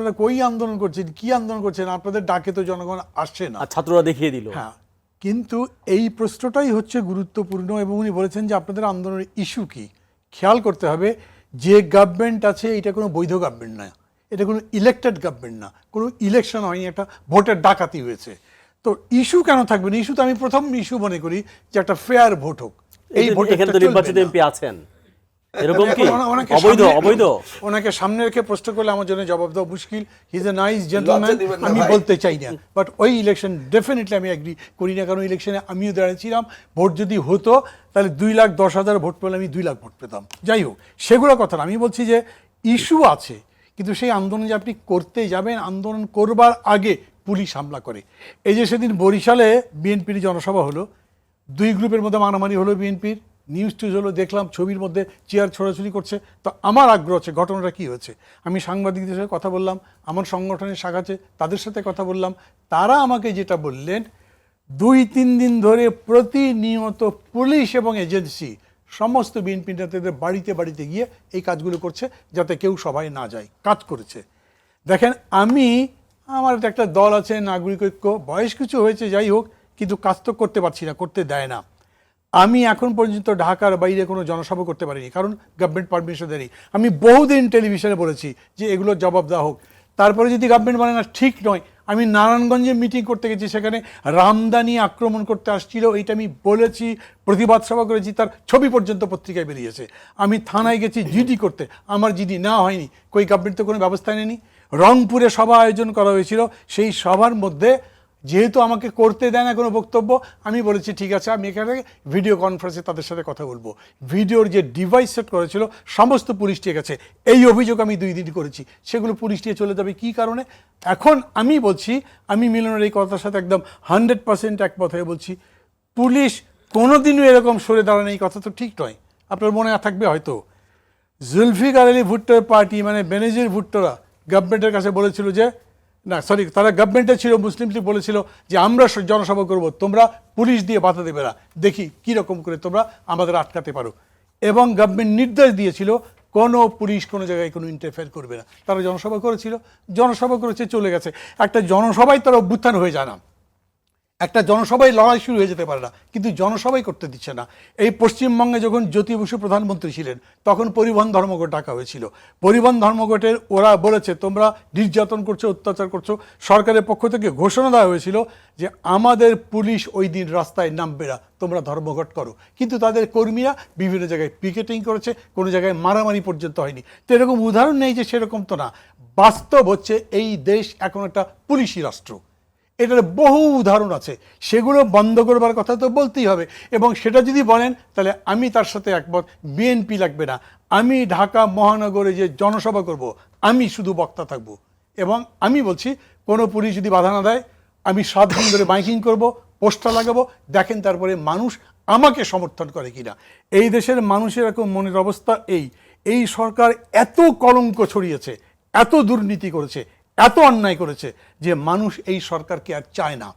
আপনারা কই আন্দোলন করছেন, কি আন্দোলন করছেন, আপনাদের ডাকে তো জনগণ আসছে না। আর ছাত্ররা দেখিয়ে দিল। হ্যাঁ, কিন্তু এই প্রশ্নটাই হচ্ছে গুরুত্বপূর্ণ এবং উনি বলেছেন যে আপনাদের আন্দোলনের ইস্যু কি। খেয়াল করতে হবে যে গভর্নমেন্ট আছে এটা কোনো বৈধ গভর্নমেন্ট না, এটা কোনো ইলেক্টেড গভর্নমেন্ট না, কোনো ইলেকশন হয়নি, একটা ভোটের ডাকাতি হয়েছে। তো ইস্যু কেন থাকবে না? ইস্যু তো আমি প্রথম ইস্যু মনে করি যে একটা ফেয়ার ভোট হোক। এই ভোট এখানে তো নির্বাচিত এমপি আছেন। এরকম কি ওনাকে অবৈধ সামনে- অবৈধ? ওনাকে সামনে রেখে প্রশ্ন করলে আমার জন্য জবাব দেওয়া মুশকিল। He is a nice gentleman, লজ্জা দিবেন না আমি ভাই। বলতে চাই না, বাট ওই ইলেকশন ডেফিনেটলি আমি এগ্রি করি না, কারণ ইলেকশনে আমিও দাঁড়িয়েছিলাম। ভোট যদি হতো তাহলে 2,10,000 ভোট পেলে আমি 2 লাখ ভোট পেতাম। যাই হোক, সেগুলো কথা না, আমি বলছি যে ইস্যু আছে, কিন্তু সেই আন্দোলন যে আপনি করতে যাবেন, আন্দোলন করবার আগে পুলিশ হামলা করে। এই যে সেদিন বরিশালে বিএনপির জনসভা হলো, 2 গ্রুপের মধ্যে মারামারি হলো, বিএনপির নিউজ টিউজ হলো, দেখলাম ছবির মধ্যে চেয়ার ছোড়াছুড়ি করছে। তো আমার আগ্রহ আছে ঘটনাটা কী হয়েছে। আমি সাংবাদিকদের সাথে কথা বললাম, আমার সংগঠনের শাখা আছে তাদের সাথে কথা বললাম। তারা আমাকে যেটা বললেন, 2-3 দিন ধরে প্রতিনিয়ত পুলিশ এবং এজেন্সি সমস্ত বিএনপি নেতাদের বাড়িতে বাড়িতে গিয়ে এই কাজগুলো করছে, যাতে কেউ সভায় না যায়, কাজ করেছে। দেখেন, আমার একটা দল আছে নাগরিক ঐক্য, বয়স কিছু হয়েছে, যাই হোক, কিন্তু কাজ তো করতে পারছি না, করতে দেয় না। আমি এখন পর্যন্ত ঢাকার বাইরে কোনো জনসভা করতে পারিনি, কারণ গভর্নমেন্ট পারমিশন দেয়নি। আমি বহুদিন টেলিভিশনে বলেছি যে এগুলোর জবাব দেওয়া হোক, তারপরে যদি গভর্নমেন্ট মানে না, ঠিক নয়। আমি নারায়ণগঞ্জে মিটিং করতে গেছি, সেখানে রামদানি আক্রমণ করতে আসছিল, এইটা আমি বলেছি, প্রতিবাদ সভা করেছি, তার ছবি পর্যন্ত পত্রিকায় বেরিয়েছে। আমি থানায় গেছি জিডি করতে, আমার জিডি না হয়নি, কই গভর্নমেন্ট তো কোনো ব্যবস্থা নেয়নি। রংপুরে সভা আয়োজন করা হয়েছিল, সেই সভার মধ্যে যেহেতু আমাকে করতে দেয় না কোনো বক্তব্য, আমি বলেছি ঠিক আছে, আমি এখানে ভিডিও কনফারেন্সে তাদের সাথে কথা বলবো। ভিডিওর যে ডিভাইস সেট করেছিল সমস্ত পুলিশ ঠিক আছে, এই অভিযোগ আমি 2 দিন করেছি, সেগুলো পুলিশ নিয়ে চলে যাবে কী কারণে? এখন আমি বলছি, আমি মিলনের এই কথার সাথে একদম 100% একমত হয়ে বলছি, পুলিশ কোনোদিনও এরকম সরে দাঁড়ানো, এই কথা তো ঠিক নয়। আপনার মনে থাকবে হয়তো, জুলফিকার আলী ভুট্টোর পার্টি মানে বেনজির ভুট্টোরা গভর্নমেন্টের কাছে বলেছিল যে, না সরি, তারা গভর্নমেন্টে ছিল, মুসলিম লীগ বলেছিল যে আমরা জনসভা করব, তোমরা পুলিশ দিয়ে বাধা দেবে না, দেখি কীরকম করে তোমরা আমাদের আটকাতে পারো। এবং গভর্নমেন্ট নির্দেশ দিয়েছিল কোনো পুলিশ কোনো জায়গায় কোনো ইন্টারফেয়ার করবে না। তারা জনসভা করেছিল, জনসভা করেছে, চলে গেছে। একটা জনসভায় তারা অভ্যুত্থান হয়ে যায় না, একটা জনসভায় লড়াই শুরু হয়ে যেতে পারে না, কিন্তু জনসভাই করতে দিচ্ছে না। এই পশ্চিমবঙ্গে যখন জ্যোতি বসু প্রধানমন্ত্রী ছিলেন, তখন পরিবহন ধর্মঘট ডাকা হয়েছিল। পরিবহন ধর্মঘটের ওরা বলেছে তোমরা নির্যাতন করছো, অত্যাচার করছো। সরকারের পক্ষ থেকে ঘোষণা দেওয়া হয়েছিল যে আমাদের পুলিশ ওই দিন রাস্তায় নামবে না, তোমরা ধর্মঘট করো। কিন্তু তাদের কর্মীরা বিভিন্ন জায়গায় পিকেটিং করেছে, কোনো জায়গায় মারামারি পর্যন্ত হয়নি। তো এরকম উদাহরণ নেই যে সেরকম তো না, বাস্তব হচ্ছে এই দেশ এখন একটা পুলিশি রাষ্ট্র। এটার বহু উদাহরণ আছে, সেগুলো বন্ধ করবার কথা তো বলতেই হবে। এবং সেটা যদি বলেন তাহলে আমি তার সাথে একমত, বিএনপি লাগবে না। আমি ঢাকা মহানগরে যে জনসভা করব, আমি শুধু বক্তা থাকব। এবং আমি বলছি, কোনো পুলিশ যদি বাধা না দেয়, আমি 7 দিন ধরে মাইকিং করব, পোস্টার লাগাবো, দেখেন তারপরে মানুষ আমাকে সমর্থন করে কিনা। এই দেশের মানুষের এরকম মনের অবস্থা এই সরকার এত কলঙ্ক ছড়িয়েছে, এত দুর্নীতি করেছে, এত অন্যায় করেছে যে মানুষ এই সরকারকে আর চায় না।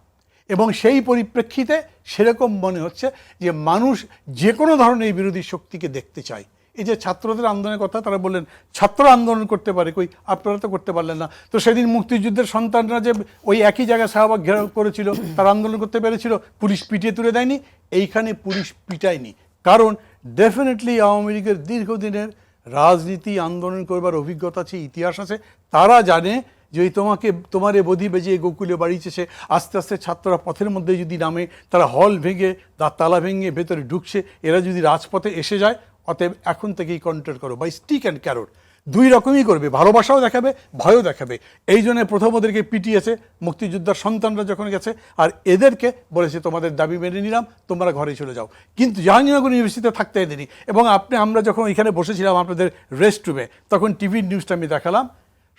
এবং সেই পরিপ্রেক্ষিতে সেরকম মনে হচ্ছে যে মানুষ যে কোনো ধরনের এই বিরোধী শক্তিকে দেখতে চায়। এই যে ছাত্রদের আন্দোলনের কথা তারা বললেন, ছাত্র আন্দোলন করতে পারে, কই আপনারা তো করতে পারলেন না। তো সেদিন মুক্তিযুদ্ধের সন্তানরা যে ওই একই জায়গায় শাহবাগ ঘেরাও করেছিল, তারা আন্দোলন করতে পেরেছিল, পুলিশ পিটিয়ে তুলে দেয়নি। এইখানে পুলিশ পিটায়নি, কারণ ডেফিনেটলি আওয়ামী লীগের দীর্ঘদিনের রাজনীতি আন্দোলন করবার অভিজ্ঞতা আছে, ইতিহাস আছে। তারা জানে যে তোমারে বধি বেজে গোকুলে বাড়িয়েছে, আস্তে আস্তে ছাত্ররা পথের মধ্যে যদি নামে, তারা হল ভেঙে তালা ভেঙে ভেতরে ঢুকছে, এরা যদি রাজপথে এসে যায়, অতএব এখন থেকেই কন্ট্রোল করো, বাই স্টিক অ্যান্ড ক্যারট। 2 রকমই করবে, ভালোবাসাও দেখাবে, ভয়ও দেখাবে। এই জন্য প্রথম ওদেরকে পিটিয়েছে মুক্তিযোদ্ধার সন্তানরা যখন গেছে, আর এদেরকে বলেছে তোমাদের দাবি মেনে নিলাম, তোমরা ঘরে চলে যাও। কিন্তু জাহাঙ্গীরনগর ইউনিভার্সিটিতে থাকতে দেয়নি। এবং আমরা যখন এখানে বসেছিলাম আপনাদের রেস্ট রুমে, তখন টিভির নিউজটা আমি দেখালাম,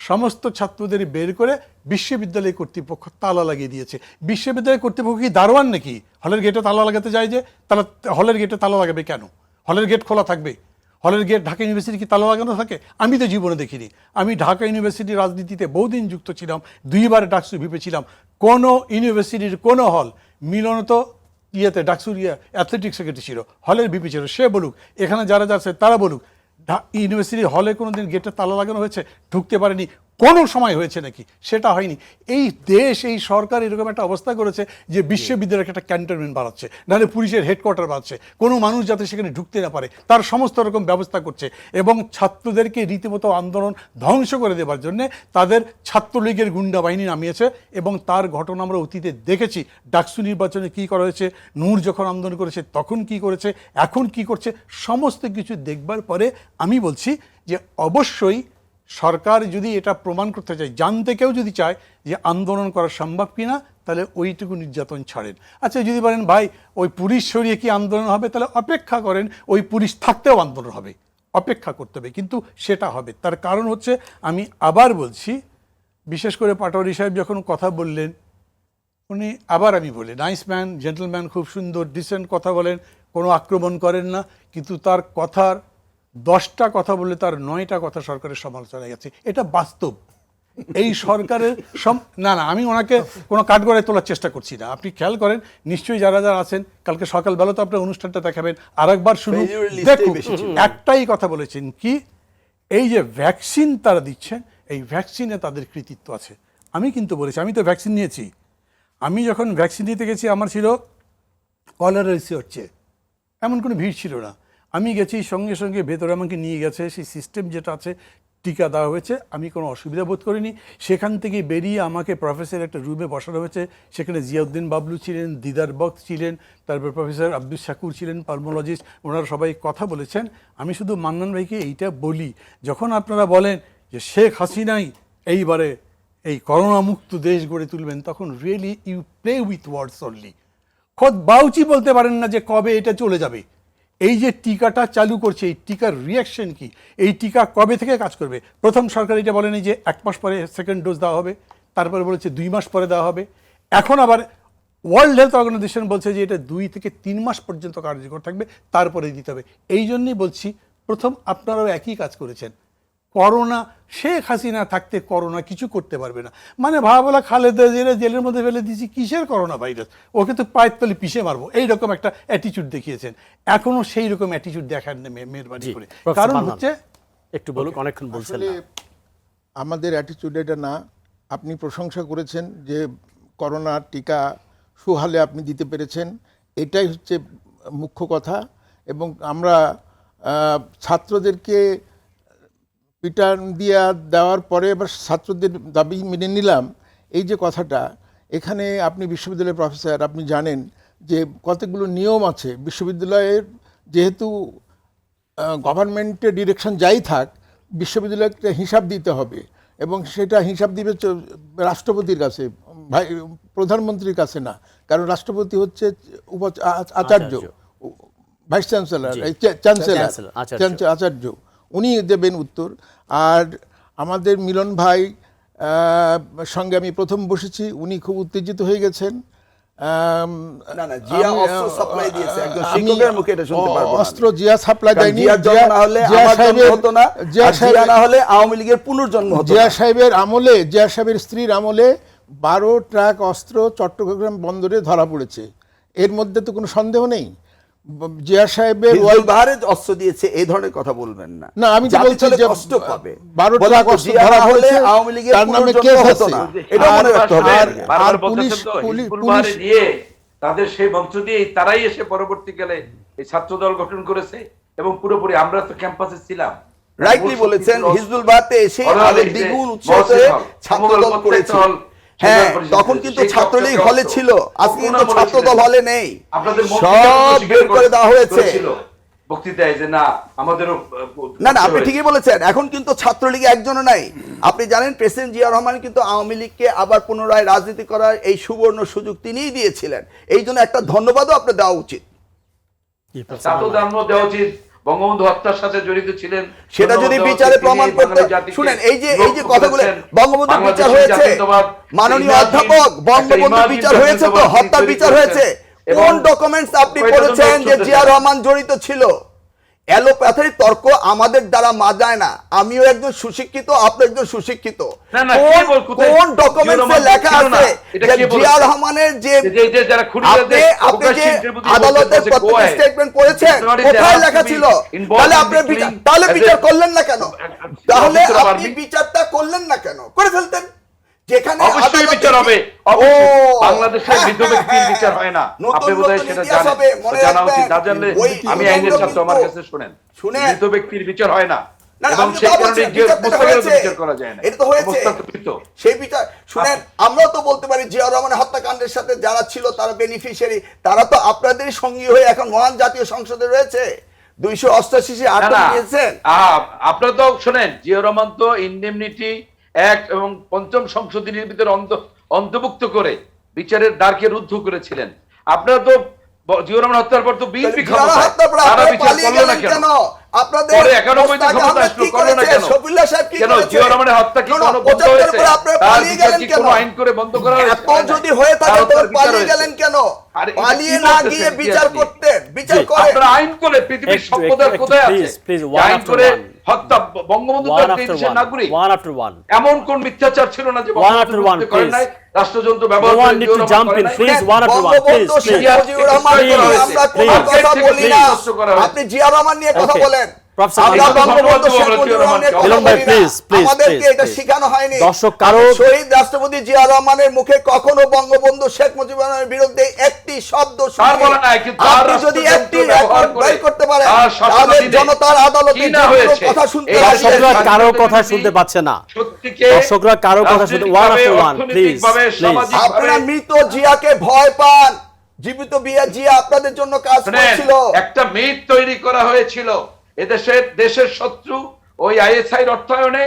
সমস্ত ছাত্রদের বের করে বিশ্ববিদ্যালয় কর্তৃপক্ষ তালা লাগিয়ে দিয়েছে। বিশ্ববিদ্যালয় কর্তৃপক্ষ কি দারোয়ান নাকি? হলের গেটে তালা লাগাতে যায় যে, তারা হলের গেটে তালা লাগাবে কেন? হলের গেট খোলা থাকবে। হলের গেট ঢাকা ইউনিভার্সিটি কি তালা লাগানো থাকে? আমি তো জীবনে দেখিনি। আমি ঢাকা ইউনিভার্সিটির রাজনীতিতে বহুদিন যুক্ত ছিলাম, 2বার ডাকসু ভিপে ছিলাম। কোনো ইউনিভার্সিটির কোনো হল, মিলন তো ডাকসুর অ্যাথলেটিক্স সেক্রেটারি ছিল, হলের ভিপি ছিল, সে বলুক, এখানে যারা যাচ্ছে তারা বলুক, ইউনিভার্সিটির হলে কোনো দিন গেটে তালা লাগানো হয়েছে, ঢুকতে পারেনি। কোনো সময় হয়েছে নাকি? সেটা হয়নি। এই দেশ, এই সরকার এরকম একটা অবস্থা করেছে যে বিশ্ববিদ্যালয়ের একটা ক্যান্টনমেন্ট বাড়াচ্ছে, নাহলে পুলিশের হেডকোয়ার্টার বাড়াচ্ছে, কোনো মানুষ যাতে সেখানে ঢুকতে না পারে তার সমস্ত রকম ব্যবস্থা করছে, এবং ছাত্রদেরকে রীতিমতো আন্দোলন ধ্বংস করে দেওয়ার জন্য তাদের ছাত্রলীগের গুন্ডা বাহিনী নামিয়েছে। এবং তার ঘটনা আমরা অতীতে দেখেছি। ডাকসু নির্বাচনে কী করা হয়েছে, নূর যখন আন্দোলন করেছে তখন কি করেছে, এখন কি করছে, সমস্ত কিছু দেখবার পরে আমি বলছি যে অবশ্যই সরকার যদি এটা প্রমাণ করতে চায়, জানতে কেউ যদি চায় যে আন্দোলন করা সম্ভব কিনা, তাহলে ওইটুকু নির্যাতন ছাড়েন। আচ্ছা, যদি বলেন ভাই ওই পুলিশ সরিয়ে কি আন্দোলন হবে, তাহলে অপেক্ষা করেন, ওই পুলিশ থাকতেও আন্দোলন হবে, অপেক্ষা করতে হবে, কিন্তু সেটা হবে। তার কারণ হচ্ছে, আমি আবার বলছি, বিশেষ করে পাটোয়ারি সাহেব যখন কথা বললেন, উনি আবার আমি বলি নাইস ম্যান, জেন্টলম্যান, খুব সুন্দর ডিসেন্ট কথা বলেন, কোনো আক্রমণ করেন না, কিন্তু তার কথার 10টা কথা বললে তার 9টা কথা সরকারের সমালোচনায় গেছে। এটা বাস্তব। এই সরকারের না, আমি ওনাকে কোনো কাঠগড়ায় তোলার চেষ্টা করছি না। আপনি খেয়াল করেন, নিশ্চয়ই যারা যারা আছেন কালকে সকালবেলা তো আপনার অনুষ্ঠানটা দেখাবেন, আরেকবার শুনুন, দেখুন, একটাই কথা বলেছেন কি, এই যে ভ্যাকসিন তারা দিচ্ছেন, এই ভ্যাকসিনে তাদের কৃতিত্ব আছে। আমি কিন্তু বলেছি, আমি তো ভ্যাকসিন নিয়েছি। আমি যখন ভ্যাকসিন নিতে গেছি আমার ছিল কলার রিসার্চে, এমন কোনো ভিড় ছিল না। আমি গেছি, সঙ্গে সঙ্গে ভেতরে আমাকে নিয়ে গেছে, সেই সিস্টেম যেটা আছে, টিকা দেওয়া হয়েছে, আমি কোনো অসুবিধা বোধ করিনি। সেখান থেকে বেরিয়ে আমাকে প্রফেসর একটা রুমে বসানো হয়েছে, সেখানে জিয়াউদ্দিন বাবলু ছিলেন, দিদার বক্ত ছিলেন, তারপর প্রফেসর আব্দুল শাকুর ছিলেন, পালমোলজিস্ট, ওনারা সবাই কথা বলেছেন। আমি শুধু মান্নান ভাইকে এইটা বলি, যখন আপনারা বলেন যে শেখ হাসিনাই এইবারে এই করোনা মুক্ত দেশ গড়ে তুলবেন, তখন really you play with words only. খোদ বাউচি বলতে পারেন না যে কবে এটা চলে যাবে। এই যে টিকাটা চালু করছে, এই টিকার রিয়াকশন কি, এই টিকা কবে থেকে কাজ করবে? প্রথম সরকার এটা বলেনি যে 1 মাস পরে সেকেন্ড ডোজ দেওয়া হবে, তারপরে বলেছে 2 মাস পরে দেওয়া হবে, এখন আবার ওয়ার্ল্ড হেলথ অর্গানাইজেশন বলছে যে এটা 2 থেকে 3 মাস পর্যন্ত কার্যকর থাকবে, তারপরে দিতে হবে। এই জন্যই বলছি, প্রথম আপনারাও একই কাজ করেছেন। করোনা, শেখ হাসিনা থাকতে করোনা কিছু করতে পারবে না, মানে ভাবলা খালেদা জিয়া জেলের মধ্যে ফেলে দিয়েছি, কিসের করোনা ভাইরাস, ওকে তো পায়ের তলে পিষে মারবো, এইরকম একটা অ্যাটিচিউড দেখিয়েছেন। এখনো সেই রকম অ্যাটিচিউড দেখার মেহরবানি করে। কারণ হচ্ছে, একটু বলুন, অনেকক্ষণ বলছেন আসলে না। আমাদের অ্যাটিটিউড এটা না। আপনি প্রশংসা করেছেন যে করোনার টিকা সুহালে আপনি দিতে পেরেছেন, এটাই হচ্ছে মুখ্য কথা। এবং আমরা ছাত্রদেরকে পিটান দিয়া দেওয়ার পরে এবার ছাত্রদের দাবি মেনে নিলাম, এই যে কথাটা, এখানে আপনি বিশ্ববিদ্যালয়ের প্রফেসর, আপনি জানেন যে কতগুলো নিয়ম আছে বিশ্ববিদ্যালয়ের। যেহেতু গভর্নমেন্টের ডিরেকশন যাই থাক, বিশ্ববিদ্যালয়কে হিসাব দিতে হবে, এবং সেটা হিসাব দিবে রাষ্ট্রপতির কাছে, প্রধানমন্ত্রীর কাছে না। কারণ রাষ্ট্রপতি হচ্ছে আচার্য, ভাইস চ্যান্সেলর, চ্যান্সেলর আচার্য, উনি দেবেন উত্তর। আর আমাদের মিলন ভাই সঙ্গে আমি প্রথম বসেছি, উনি খুব উত্তেজিত হয়ে গেছেন। অস্ত্র জিয়া সাপ্লাই দেয়নি, জিয়া সাহেবের আমলে, জিয়া সাহেবের স্ত্রীর আমলে 12 ট্রাক অস্ত্র চট্টগ্রাম বন্দরে ধরা পড়েছে, এর মধ্যে তো কোনো সন্দেহ নেই। জিয়া সাহেবের অস্ত্র দিয়েছে, এই ধরনের কথা বলবেন না। না, আমি তো বলছি যে 12 ট্রাক অস্ত্র ধরা পড়েছে, তার নামে কেস আছে। আর পুলিশ দিয়ে তাদের সেই মঞ্চ দিয়ে তারাই এসে পরবর্তীকালে এই ছাত্র দল গঠন করেছে, এবং পুরোপুরি আমরা তো ক্যাম্পাসে ছিলাম। রাইটলি বলেছেন, হিজবুল বাতে এসে দ্বিগুণ উৎসাহে ছাত্র দল করেছে। হ্যাঁ, তখন কিন্তু ছাত্রলীগ হলে ছিল, আজকে কিন্তু ছাত্র দল হলে নেই, সব বের করে দেওয়া হয়েছে বক্তৃতায় যে না আমাদেরও না। আপনি ঠিকই বলেছেন, এখন কিন্তু ছাত্রলীগে একজনও নাই। আপনি জানেন প্রেসিডেন্ট জিয়া রহমান কিন্তু আওয়ামী লীগকে আবার পুনরায় রাজনীতি করার এই সুবর্ণ সুযোগ তিনিই দিয়েছিলেন। এই জন্য একটা ধন্যবাদও আপনার দেওয়া উচিত। দেওয়া উচিত। বঙ্গবন্ধু হত্যার সাথে জড়িত ছিলেন, সেটা যদি বিচারে প্রমাণ করতে, শুনেন, এই যে কথাগুলো, বঙ্গবন্ধু বিচার হয়েছে, মাননীয় অধ্যাপক, বঙ্গবন্ধু বিচার হয়েছে, তো হত্যার বিচার হয়েছে। কোন ডকুমেন্টস আপনি পড়েছেন যে জিয়া রহমান জড়িত ছিল? অ্যালোপ্যাথি তর্ক আমাদের দ্বারা মাজায় না। আমিও একজন সুশিক্ষিত, আপনি একজন সুশিক্ষিত। না, না, কে বল কোথায়? কোন ডকুমেন্টসে লেখা ছিল না? আছে এটা যে কে বলেছে? জিয়া রহমানের যে যে যারা খুনিদের আপনি যে আদালতের প্রত্যেক স্টেটমেন্ট পড়েছেন, কোথায় লেখা ছিল? তাহলে আপনি বিচার করলেন না কেন? তাহলে আপনি বিচারটা করলেন না কেন? করে ফেলতেন। যেখানে অবশ্যই বিচার হবে, অবশ্যই। বাংলাদেশের মৃত ব্যক্তির বিচার হয় না, আপনি বোধহয় সেটা জানেন, জানা উচিত। না জানলে আমি আইনের ছাত্র, আমার কাছে শুনেন, মৃত ব্যক্তির বিচার হয় না, এবং সেই কারণে যে পুস্তকের বিচার করা যায় না। এটা তো হয়েছে, অবস্থা তো মৃত। সেই বিচার শুনেন। আমরাও তো বলতে পারি জিয়া রহমানের হত্যাকাণ্ডের সাথে যারা ছিল তারা বেনিফিশিয়ারি, তারা তো আপনাদেরই সঙ্গী হয়ে এখন মহান জাতীয় সংসদে রয়েছে। 288 আটক দিয়েছেন। আপনারা তো শোনেন, জিয়া রহমান তো ইনডেমনিটি অ্যাক্ট এবং ৫ম সংশোধনীর ভিতরে অন্তর্ভুক্ত করে বিচারের দ্বারকে রুদ্ধ করেছিলেন। আপনারা তো জিয়া রহমান হত্যার পর তো বিএনপি ক্ষমতায়, তারা বিচার করলো না কেন? পরে 91 তে ক্ষমতা আসলো, করলো না কেন? কেন জিয়া রহমানের হত্যা কি কোনো বন্ধ হয়েছে? তার বিচার কি কোনো আইন করে বন্ধ করা হয়েছে? এত যদি হয়ে থাকে তো পালিয়ে গেলেন কেন? পালিয়ে না গিয়ে বিচার করতেন। বিচার করে আপনারা আইন করে পৃথিবীর সভ্যতার কোথায় আছে? আইন করে হত্যা বঙ্গবন্ধু তো দেশের নাগরিক। এমন কোন মিথ্যাচার ছিল না যে বঙ্গবন্ধু হত্যা করেন নাই, রাষ্ট্রযন্ত্র ব্যবহার করে জিয়া রহমান করেন নাই? আপনি জিয়া রহমান নিয়ে কথা বলেন। শহীদ রাষ্ট্রপতি জিয়া রহমানের মুখে কখনো বঙ্গবন্ধু শেখ মুজিবুর রহমানের বিরুদ্ধে একটি শব্দ আপনি যদি একটি রেকর্ড বের করতে পারেন, তাহলে জনতার আদালতে কথা শুনতে কারো কথা শুনতে পাচ্ছে না। দর্শকরা কারো কথা শুনতে, ওয়ান আফটার ওয়ান প্লিজ। আপনারা মৃত জিয়াকে ভয় পান, জীবিত জিয়া আপনাদের জন্য কাজ করেছিল। একটা মিথ তৈরি করা হয়েছিল এদেশের দেশের শত্রু ওই আইএসআই অর্থায়নে,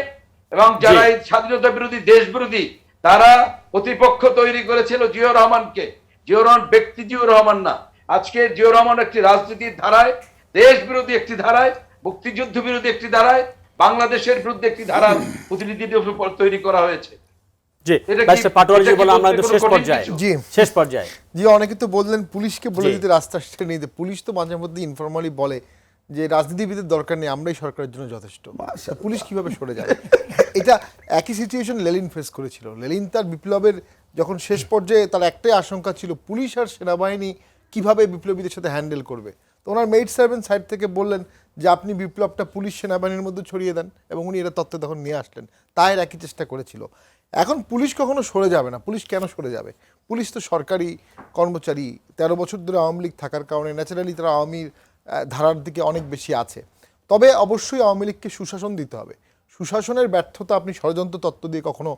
এবং যারা এই স্বাধীনতা বিরোধী দেশ বিরোধী তারা প্রতিপক্ষ তৈরি করেছিল জিয়া রহমানকে। জিয়া রহমান ব্যক্তি জিয়া রহমান না। আজকে জিয়া রহমান একটি রাজনীতির ধারায়, দেশ বিরোধী একটি ধারায়, মুক্তিযুদ্ধ বিরোধী একটি ধারায়, বাংলাদেশের বিরুদ্ধে একটি ধারার প্রতিনিধি তৈরি করা হয়েছে। অনেকে তো বললেন পুলিশকে বলে দিতে রাস্তা ছেড়ে নিতে। পুলিশ তো মাঝে মধ্যে ইনফরমালি বলে যে রাজনীতিবিদের দরকার নেই, আমরাই সরকারের জন্য যথেষ্ট। পুলিশ কিভাবে সরে যায়? এটা একই সিচুয়েশন লেলিন ফেস করেছিল। লেলিন তার বিপ্লবের যখন শেষ পর্যায়ে তার একটাই আশঙ্কা ছিল পুলিশ আর সেনাবাহিনী কিভাবে বিপ্লবীদের সাথে হ্যান্ডেল করবে। তো ওনার মেইড সার্ভেন্ট সাইড থেকে বললেন যে আপনি বিপ্লবটা পুলিশ সেনাবাহিনীর মধ্যে ছড়িয়ে দেন, এবং উনি এটা তত্ত্ব তখন নিয়ে আসলেন। তাই একই চেষ্টা করেছিল। এখন পুলিশ কখনো সরে যাবে না। পুলিশ কেন সরে যাবে? পুলিশ তো সরকারি কর্মচারী, 13 বছর ধরে আওয়ামী লীগ থাকার কারণে ন্যাচারালি তারা আওয়ামীর ধারার দিকে অনেক বেশি আছে। তবে অবশ্যই আওয়ামী লীগকে সুশাসন দিতে হবে। সুশাসনের ব্যর্থতা আপনি ষড়যন্ত্র তত্ত্ব দিয়ে কখনো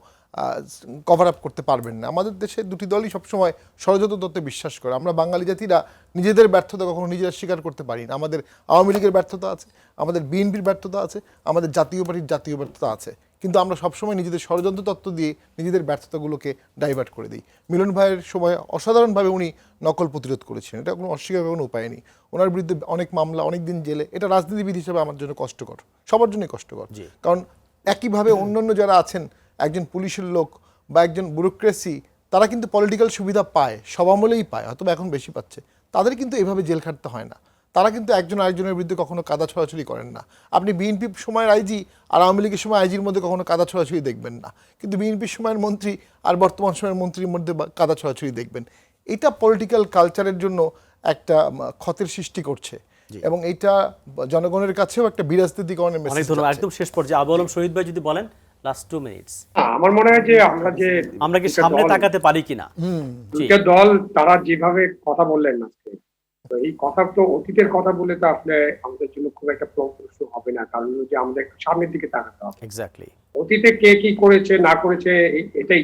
কভার আপ করতে পারবেন না। আমাদের দেশে দুটি দলই সবসময় ষড়যন্ত্র তত্ত্বে বিশ্বাস করে। আমরা বাঙালি জাতিরা নিজেদের ব্যর্থতা কখনো নিজেরা স্বীকার করতে পারি না। আমাদের আওয়ামী লীগের ব্যর্থতা আছে, আমাদের বিএনপির ব্যর্থতা আছে, আমাদের জাতীয় পার্টির জাতীয় ব্যর্থতা আছে, কিন্তু আমরা সবসময় নিজেদের ষড়যন্ত্র তত্ত্ব দিয়ে নিজেদের ব্যর্থতাগুলোকে ডাইভার্ট করে দিই। মিলন ভাইয়ের সময় অসাধারণভাবে উনি নকল প্রতিরোধ করেছেন, এটা কোনো অস্বীকার কোনো উপায় নেই। ওনার বিরুদ্ধে অনেক মামলা, অনেক দিন জেলে। এটা রাজনীতিবিদ হিসেবে আমার জন্য কষ্টকর, সবার জন্যই কষ্টকর। কারণ একইভাবে অন্যান্য যারা আছেন, একজন পুলিশের লোক বা একজন ব্যুরোক্রেসি, তারা কিন্তু পলিটিক্যাল সুবিধা পায়, সব আমলেই পায়, হয়তো এখন বেশি পাচ্ছে। তাদের কিন্তু এভাবে জেল খাটতে হয় না। তারা কিন্তু একজন আরেকজনের বিরুদ্ধে কখনো কাদা ছড়াছড়ি করেন না। আপনি বিএনপির সময়ের আইজি আর আওয়ামী লীগের সময় আইজির মধ্যে কখনো কাদা ছড়াছড়ি দেখবেন না, কিন্তু বিএনপির সময়ের মন্ত্রী আর বর্তমান সময়ের মন্ত্রীর মধ্যে কাদা ছড়াছড়ি দেখবেন। এটা পলিটিক্যাল কালচারের জন্য একটা ক্ষতির সৃষ্টি করছে, এবং এটা জনগণের কাছেও একটা বিরাজনীতিকরণের মেসেজ। একদম শেষ পর্যায়ে আবু আলম শহীদ ভাই যদি বলেন লাস্ট 2 মিনিটস। আমার মনে হয় যে আমরা কি সামনে তাকাতে পারি কিনা। দুটো দল তারা যেভাবে কথা বললেন আজকে, তো এই কথা তো অতীতের কথা বলে তো আসলে আমাদের জন্য খুব একটা ফলপ্রসূ হবে না, কারণ যে আমাদের সামনের দিকে তাকাতে হবে। এক্স্যাক্টলি অতীতে কে কি করেছে না করেছে এটা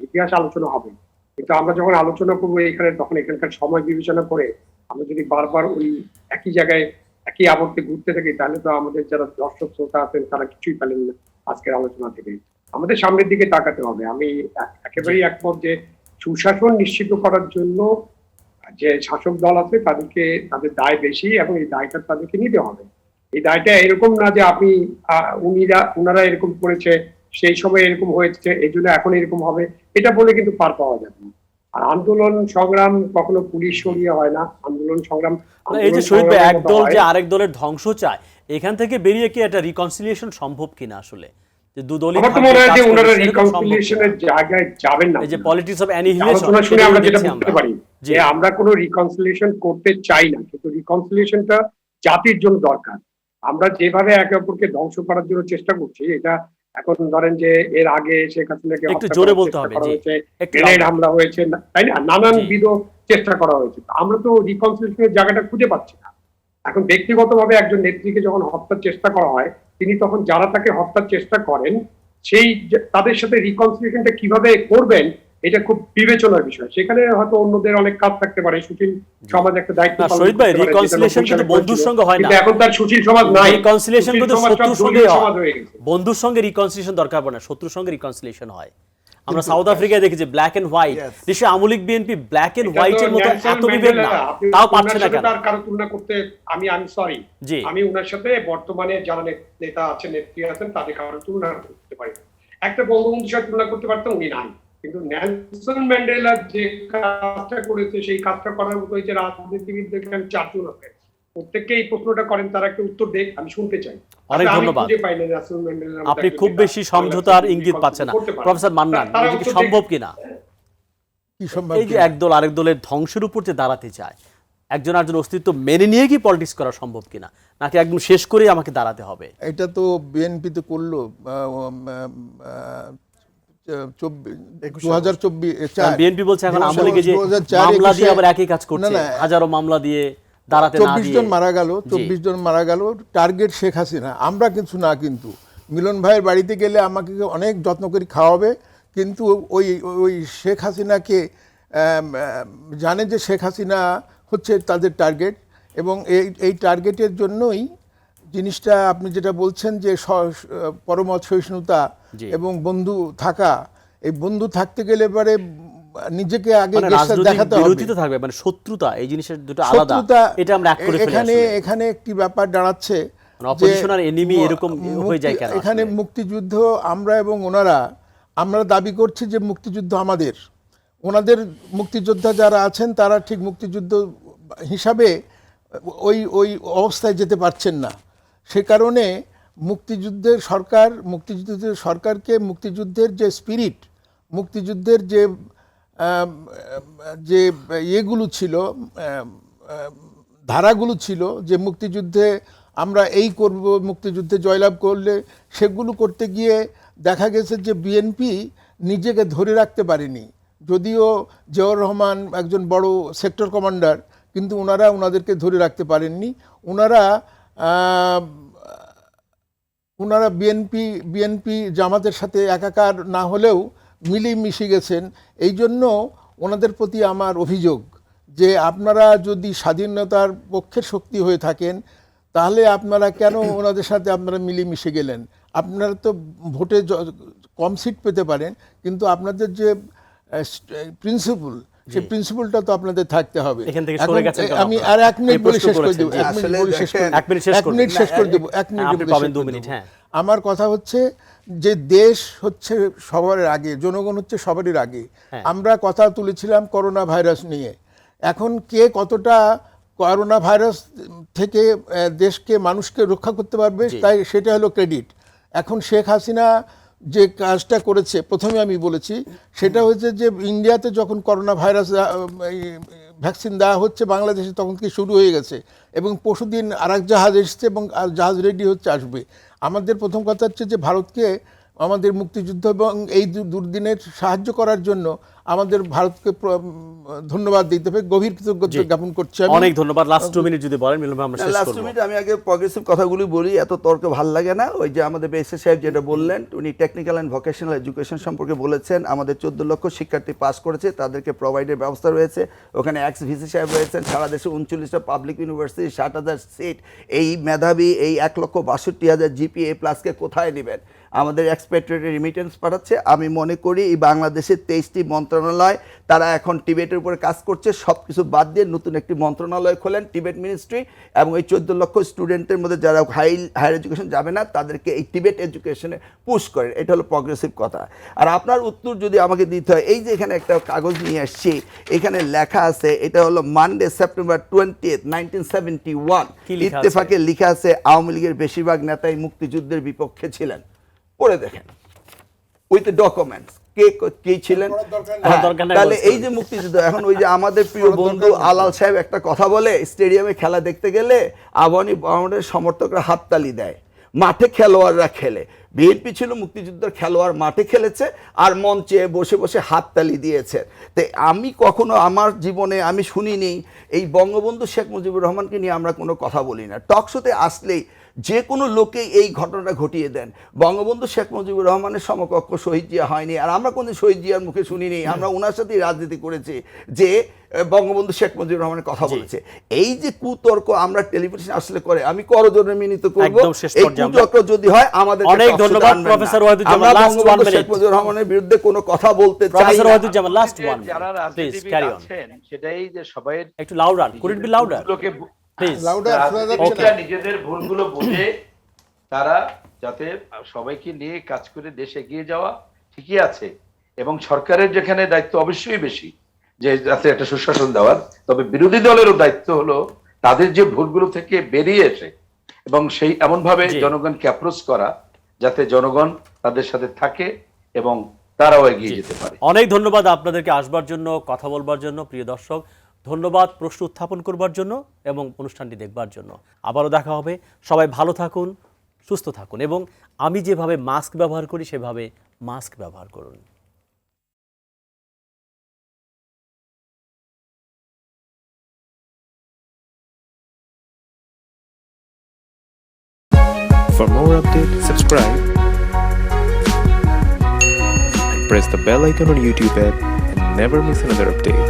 ইতিহাস আলোচনা হবে, কিন্তু আমরা যখন আলোচনা করবো এখানে, তখন এখানকার সময় বিবেচনা করে আমরা যদি বারবার ওই একই জায়গায় একই আবর্তে ঘুরতে থাকি, তাহলে তো আমাদের যারা দর্শক শ্রোতা আছেন তারা কিছুই পেলেন না আজকের আলোচনা থেকে। আমাদের সামনের দিকে তাকাতে হবে। আমি একেবারেই একমত যে সুশাসন নিশ্চিত করার জন্য যে শাসক দল আছে তাদের দায় বেশি, এবং এই দায়টা তাদেরকে নিতে হবে। এই দায়টা এরকম না যে আপনি ওনারা এরকম করেছে, সেই সময় এরকম হয়েছে, এই জন্য এখন এরকম হবে, এটা বলে কিন্তু পার পাওয়া যাবে না। আর আন্দোলন সংগ্রাম কখনো পুলিশ সরিয়ে হয় না, আন্দোলন সংগ্রাম না, এই যে আন্দোলন শহীদ ভাই, সংগ্রামের এক মতো দল হয়। যে আরেক দলের ধ্বংস চায়, এখান থেকে বেরিয়ে কি একটা রিকনসিলিয়েশন সম্ভব কিনা আসলে, যে দুদলই আমার তো থাকবে, মনে হয় কাজ যে করবে, ওনারা সেরকম সম্ভব কিনা? রিকনসিলিয়েশনের জায়গায় যাবেন না। এই যে পলিটিক্স অফ অ্যানিহিলেশন, আলোচনা শুনে আমরা যেটা বুঝতে পারি জি। যে আমরা কোনো রিকনসিলিয়েশন করতে চাই না, কিন্তু রিকনসিলিয়েশনটা জাতির জন্য দরকার। আমরা যেভাবে একে অপরকে ধ্বংস করার জন্য চেষ্টা করছি, এটা এখন ধরেন যে এর আগে শেখ হাসিনাকে একটু হত্যা জোরে করার বলতে চেষ্টা হবে, করা জি। হয়েছে, একটু গ্রেনেড louder। হামলা হয়েছে, তাই না, নানানবিধ জি। চেষ্টা করা হয়েছে। তো আমরা তো রিকনসিলিয়েশনের জায়গাটা খুঁজে পাচ্ছি না। এখন ব্যক্তিগতভাবে একজন নেত্রীকে যখন হত্যার চেষ্টা করা হয়, তিনি তখন যারা তাকে হত্যার চেষ্টা করেন সেই তাদের সাথে রিকনসিলিয়েশনটা কিভাবে করবেন, এটা খুব বিবেচনার বিষয়। সেখানে হয়তো অন্যদের অনেক কাজ থাকতে পারে, সুশীল সমাজ একটা দায়িত্ব না, পালন শহীদ ভাই, করতে পারে, যেটা reconciliation বৈশাখে কিন্তু বন্ধুর করেছিল। সঙ্গে হয় না। কিন্তু এখন তার সুশীল সমাজ নাই, রিকনসিলিয়েশন সুশীল কিন্তু সমাজটা শত্রুর সঙ্গে দলীয় হয়, সমাজ হয়ে গেছে। বন্ধুর সঙ্গে রিকনসিলিয়েশন দরকার পড়ে না, শত্রুর সঙ্গে রিকনসিলিয়েশন হয়। আমরা সাউথ আফ্রিকায় দেখেছি ব্ল্যাক এন্ড হোয়াইট, Yes. দেশে আমলিক বিএনপি ব্ল্যাক এন্ড এটা তো হোয়াইটের মতো নেলসন এত বিভেদ না, ম্যান্ডেলা, আপনি তাও ওনার পাচ্ছে না সাথে কেন? তার কারো তুলনা করতে আমি সরি, জি। আমি ওনার সাথে বর্তমানে যারা নেতা আছেন, নেত্রী আছেন, তাদের কারো তুলনা করতে পারি না। একটা বঙ্গবন্ধুর সাথে তুলনা করতে পারতাম, উনি নাই। কিন্তু নেলসন ম্যান্ডেলা যে কাজটা করেছে, সেই কাজটা করার মতো এই যে রাজনীতিবিদদের এখানে 4 জন আছে, প্রত্যেককে এই প্রশ্নটা করেন, তারা একটা উত্তর দেখ, আমি শুনতে চাই। অনেক আমি ধন্যবাদ। খুঁজে পাই না নেলসন ম্যান্ডেলার মতো আপনি একজন খুব নেতা বেশি সমঝোতার ইঙ্গিত পাচ্ছেন না, করতে পারে। প্রফেসর মান্নান, তারা এটা কি উত্তর সম্ভব কিনা? কি সম্ভব এই যে এক দল আরেক দলের ধ্বংসের উপর যে দাঁড়াতে চায়, একজন আরেকজন অস্তিত্ব মেনে নিয়ে কি পলিটিক্স করা সম্ভব কিনা, নাকি একদম শেষ করেই আমাকে দাঁড়াতে হবে? এটা তো বিএনপি তো করলো 2024 বিএনপি বলছে এখন 2004 আমলিকে যে 2004 মামলা দিয়ে 21 আবার একই কাজ করছে, না, হাজারো মামলা দিয়ে দাঁড়াতে না 24 দিয়ে। জন মারা গেল, জি। 24 জন মারা গেল, টার্গেট শেখ হাসিনা। আমরা কিছু না, কিন্তু মিলন ভাইয়ের বাড়িতে গেলে আমাকে অনেক যত্ন করে খাওয়াবে, কিন্তু ওই ওই শেখ হাসিনাকে জানে যে শেখ হাসিনা হচ্ছে তাদের টার্গেট, এবং এই টার্গেটের জন্যই জিনিসটা আপনি যেটা বলছেন যে পরমত সহিষ্ণুতা জি। এবং বন্ধু থাকা, এই বন্ধু থাকতে গেলে এবারে নিজেকে আগে মানে দেশটা রাজনৈতিক দেখাতে হবে। বিরোধিতা থাকবে, মানে শত্রুতা, এই জিনিসের দুটো আলাদা, শত্রুতা, এটা আমরা এক করে ফেলি এখানে আসলে। এখানে একটি ব্যাপার দাঁড়াচ্ছে মানে opposition আর enemy যে এরকম হয়ে যায় কেন এখানে আসলে? মুক্তিযুদ্ধ আমরা এবং আমরা দাবি করছি যে মুক্তিযুদ্ধ আমাদের, ওনাদের মুক্তিযোদ্ধা যারা আছেন তারা ঠিক মুক্তিযুদ্ধ হিসাবে ওই ওই অবস্থায় যেতে পারছেন না। সে কারণে মুক্তিযুদ্ধের সরকারকে মুক্তিযুদ্ধের যে স্পিরিট, মুক্তিযুদ্ধের যে যে ইয়েগুলো ছিল, ধারাগুলো ছিল, যে মুক্তিযুদ্ধে আমরা এই করব, মুক্তিযুদ্ধে জয়লাভ করলে, সেগুলো করতে গিয়ে দেখা গেছে যে বিএনপি নিজেকে ধরে রাখতে পারেনি। যদিও জিয়াউর রহমান একজন বড় সেক্টর কমান্ডার, কিন্তু ওনাদেরকে ধরে রাখতে পারেননি। ওনারা বিএনপি জামাতের সাথে একাকার না হলেও মিলেই মিশে গেছেন। এই জন্য ওনাদের প্রতি আমার অভিযোগ যে আপনারা যদি স্বাধীনতার পক্ষের শক্তি হয়ে থাকেন, তাহলে আপনারা কেন ওনাদের সাথে আপনারা মিলেমিশে গেলেন? আপনারা তো ভোটে কম সিট পেতে পারেন, কিন্তু আপনাদের যে প্রিন্সিপাল, সেই প্রিন্সিপালটা তো আপনাদের থাকতে হবে। এখান থেকে সরে গেছেন কেন আমি আপনারা? আর 1 মিনিট এই বলে প্রশ্ন শেষ করে করেছেন, দেব, জি। 1 মিনিট বলে শেষ করে এক মিনিট শেষ করুন। শেষ করে দেব, 1 মিনিট আপনি পাবেন 2 মিনিট, হ্যাঁ। আমার কথা হচ্ছে যে দেশ হচ্ছে সবার আগে, জনগণ হচ্ছে সবারই আগে। হ্যাঁ। আমরা কথা তুলেছিলাম করোনা ভাইরাস নিয়ে, এখন কে কতটা করোনা ভাইরাস থেকে দেশকে, মানুষকে রক্ষা করতে পারবে, জি। তাই সেটা হলো ক্রেডিট। এখন শেখ হাসিনা যে কাজটা করেছে, প্রথমে আমি বলেছি, সেটা হচ্ছে যে ইন্ডিয়াতে যখন করোনা ভাইরাস ভ্যাকসিন দেওয়া হচ্ছে বাংলাদেশে, তখন কি শুরু হয়ে গেছে, এবং পরশুদিন আরেক জাহাজ এসছে এবং জাহাজ রেডি হচ্ছে, আসবে। আমাদের প্রথম কথা হচ্ছে যে ভারতকে আমাদের মুক্তিযুদ্ধ এবং এই দুর্দিনের সাহায্য করার জন্য আমাদের ভারতকে ধন্যবাদ দিতে হবে, গভীর কৃতজ্ঞতা জ্ঞাপন করছি। অনেক ধন্যবাদ। লাস্ট 2 মিনিট যদি বলেন, মিলন ভাই, আমরা শেষ লাস্ট করব। মিনিট আমি আগে প্রগ্রেসিভ কথাগুলি বলি, এত তর্ক ভাল লাগে না। ওই যে আমাদের বেসে সাহেব যেটা বললেন, উনি টেকনিক্যাল অ্যান্ড ভোকেশনাল এডুকেশন সম্পর্কে বলেছেন। আমাদের 14 লক্ষ শিক্ষার্থী পাস করেছে, তাদেরকে প্রোভাইডের ব্যবস্থা রয়েছে। ওখানে এক্স ভিসি সাহেব রয়েছেন। সারা দেশে 39টা পাবলিক ইউনিভার্সিটি, 60,000 সিট। এই মেধাবী, এই 1,62,000 জিপিএ প্লাসকে কোথায় নেবেন? আমাদের এক্সপেক্টেড রিমিটেন্স পাঠাচ্ছে। আমি মনে করি এই বাংলাদেশের 23টি মন্ত্রণালয় তারা এখন টিবেটের উপরে কাজ করছে, সব কিছু বাদ দিয়ে নতুন একটি মন্ত্রণালয় খোলেন টিবেট মিনিস্ট্রি, এবং এই 14 লক্ষ স্টুডেন্টের মধ্যে যারা হায়ার এডুকেশন যাবে না তাদেরকে এই টিবেট এডুকেশনে পুশ করেন। এটা হলো প্রগ্রেসিভ কথা। আর আপনার উত্তর যদি আমাকে দিতে হয়, এই যে এখানে একটা কাগজ নিয়ে আসছি, এখানে লেখা আছে, এটা হলো মানডে সেপ্টেম্বর 20, 1971, কি লেখা আছে? ইত্তেফাকে লেখা আছে আওয়ামী লীগের বেশিরভাগ নেতাই মুক্তিযুদ্ধের বিপক্ষে ছিলেন। পড়ে দেখেন উইথ ডকুমেন্টস কে ছিলেন। হ্যাঁ, দরকার নাই তাহলে বলতে এই যে মুক্তিযুদ্ধ, এখন ওই যে আমাদের প্রিয় বন্ধু আলাল সাহেব একটা কথা বলে, স্টেডিয়ামে খেলা দেখতে গেলে আবাহনী আমাদের সমর্থকরা হাততালি দেয়, মাঠে খেলোয়াড়রা খেলে। বিএনপি ছিল মুক্তিযুদ্ধের খেলোয়াড়, মাঠে খেলেছে আর মঞ্চে বসে বসে হাততালি দিয়েছে। তো আমি কখনো আমার জীবনে আমি শুনিনি এই বঙ্গবন্ধু শেখ মুজিবুর রহমানকে নিয়ে আমরা কোনো কথা বলি না। টকশোতে আসলেই যে কোনো লোকেই এই ঘটনাটা ঘটিয়ে দেন। বঙ্গবন্ধু শেখ মুজিবুর রহমানের সমকক্ষ শহীদ জিয়া হয়নি, আর আমরা কোনো শহীদ জিয়ার মুখে শুনিনি। আমরা ওনার সাথেই রাজনীতি করেছি যে বঙ্গবন্ধু শেখ মুজিবুর রহমানের কথা বলেছে। এই যে কুতর্ক আমরা টেলিভিশন আসলে করে, আমি করজোড়ে মিনিত করব একদম শেষ এই পর্যায়ে কুচক্র যদি হয় আমাদের অনেক ধন্যবাদ professor Wahiduzzaman. Last 1 Bangabandhu Sheikh minute Mujibur রহমানের বিরুদ্ধে কোনো কথা বলতে চাই প্রফেসর না। ওয়াহিদুজ্জামান, লাস্ট 1 যারা মিনিট প্লিজ রাজনীতিবিদ ক্যারি অন। আছেন সেটাই যে সবাই একটু louder, could it be louder please? রাজনীতিবিদরা নিজেদের ভুলগুলো বুঝে তারা যাতে সবাইকে নিয়ে কাজ করে দেশ এগিয়ে যাওয়া ঠিকই আছে, এবং সরকারের যেখানে দায়িত্ব অবশ্যই বেশি যে যাতে একটা সুশাসন দেওয়ার, তবে বিরোধী দলেরও দায়িত্ব হলো তাদের যে ভুলগুলো থেকে বেরিয়ে এসে এবং সেই এমন ভাবে জি। জনগণকে অ্যাপ্রোচ করা যাতে জনগণ তাদের সাথে থাকে এবং তারাও এগিয়ে যেতে পারে। অনেক ধন্যবাদ আপনাদেরকে আসবার জন্য, কথা বলবার জন্য। প্রিয় দর্শক, ধন্যবাদ প্রশ্ন উত্থাপন করবার জন্য এবং অনুষ্ঠানটি দেখবার জন্য। আবারও দেখা হবে। সবাই ভালো থাকুন, সুস্থ থাকুন, এবং আমি যেভাবে মাস্ক ব্যবহার করি সেভাবে মাস্ক ব্যবহার করুন। For more updates, subscribe and press the bell icon on YouTube app and never miss another update.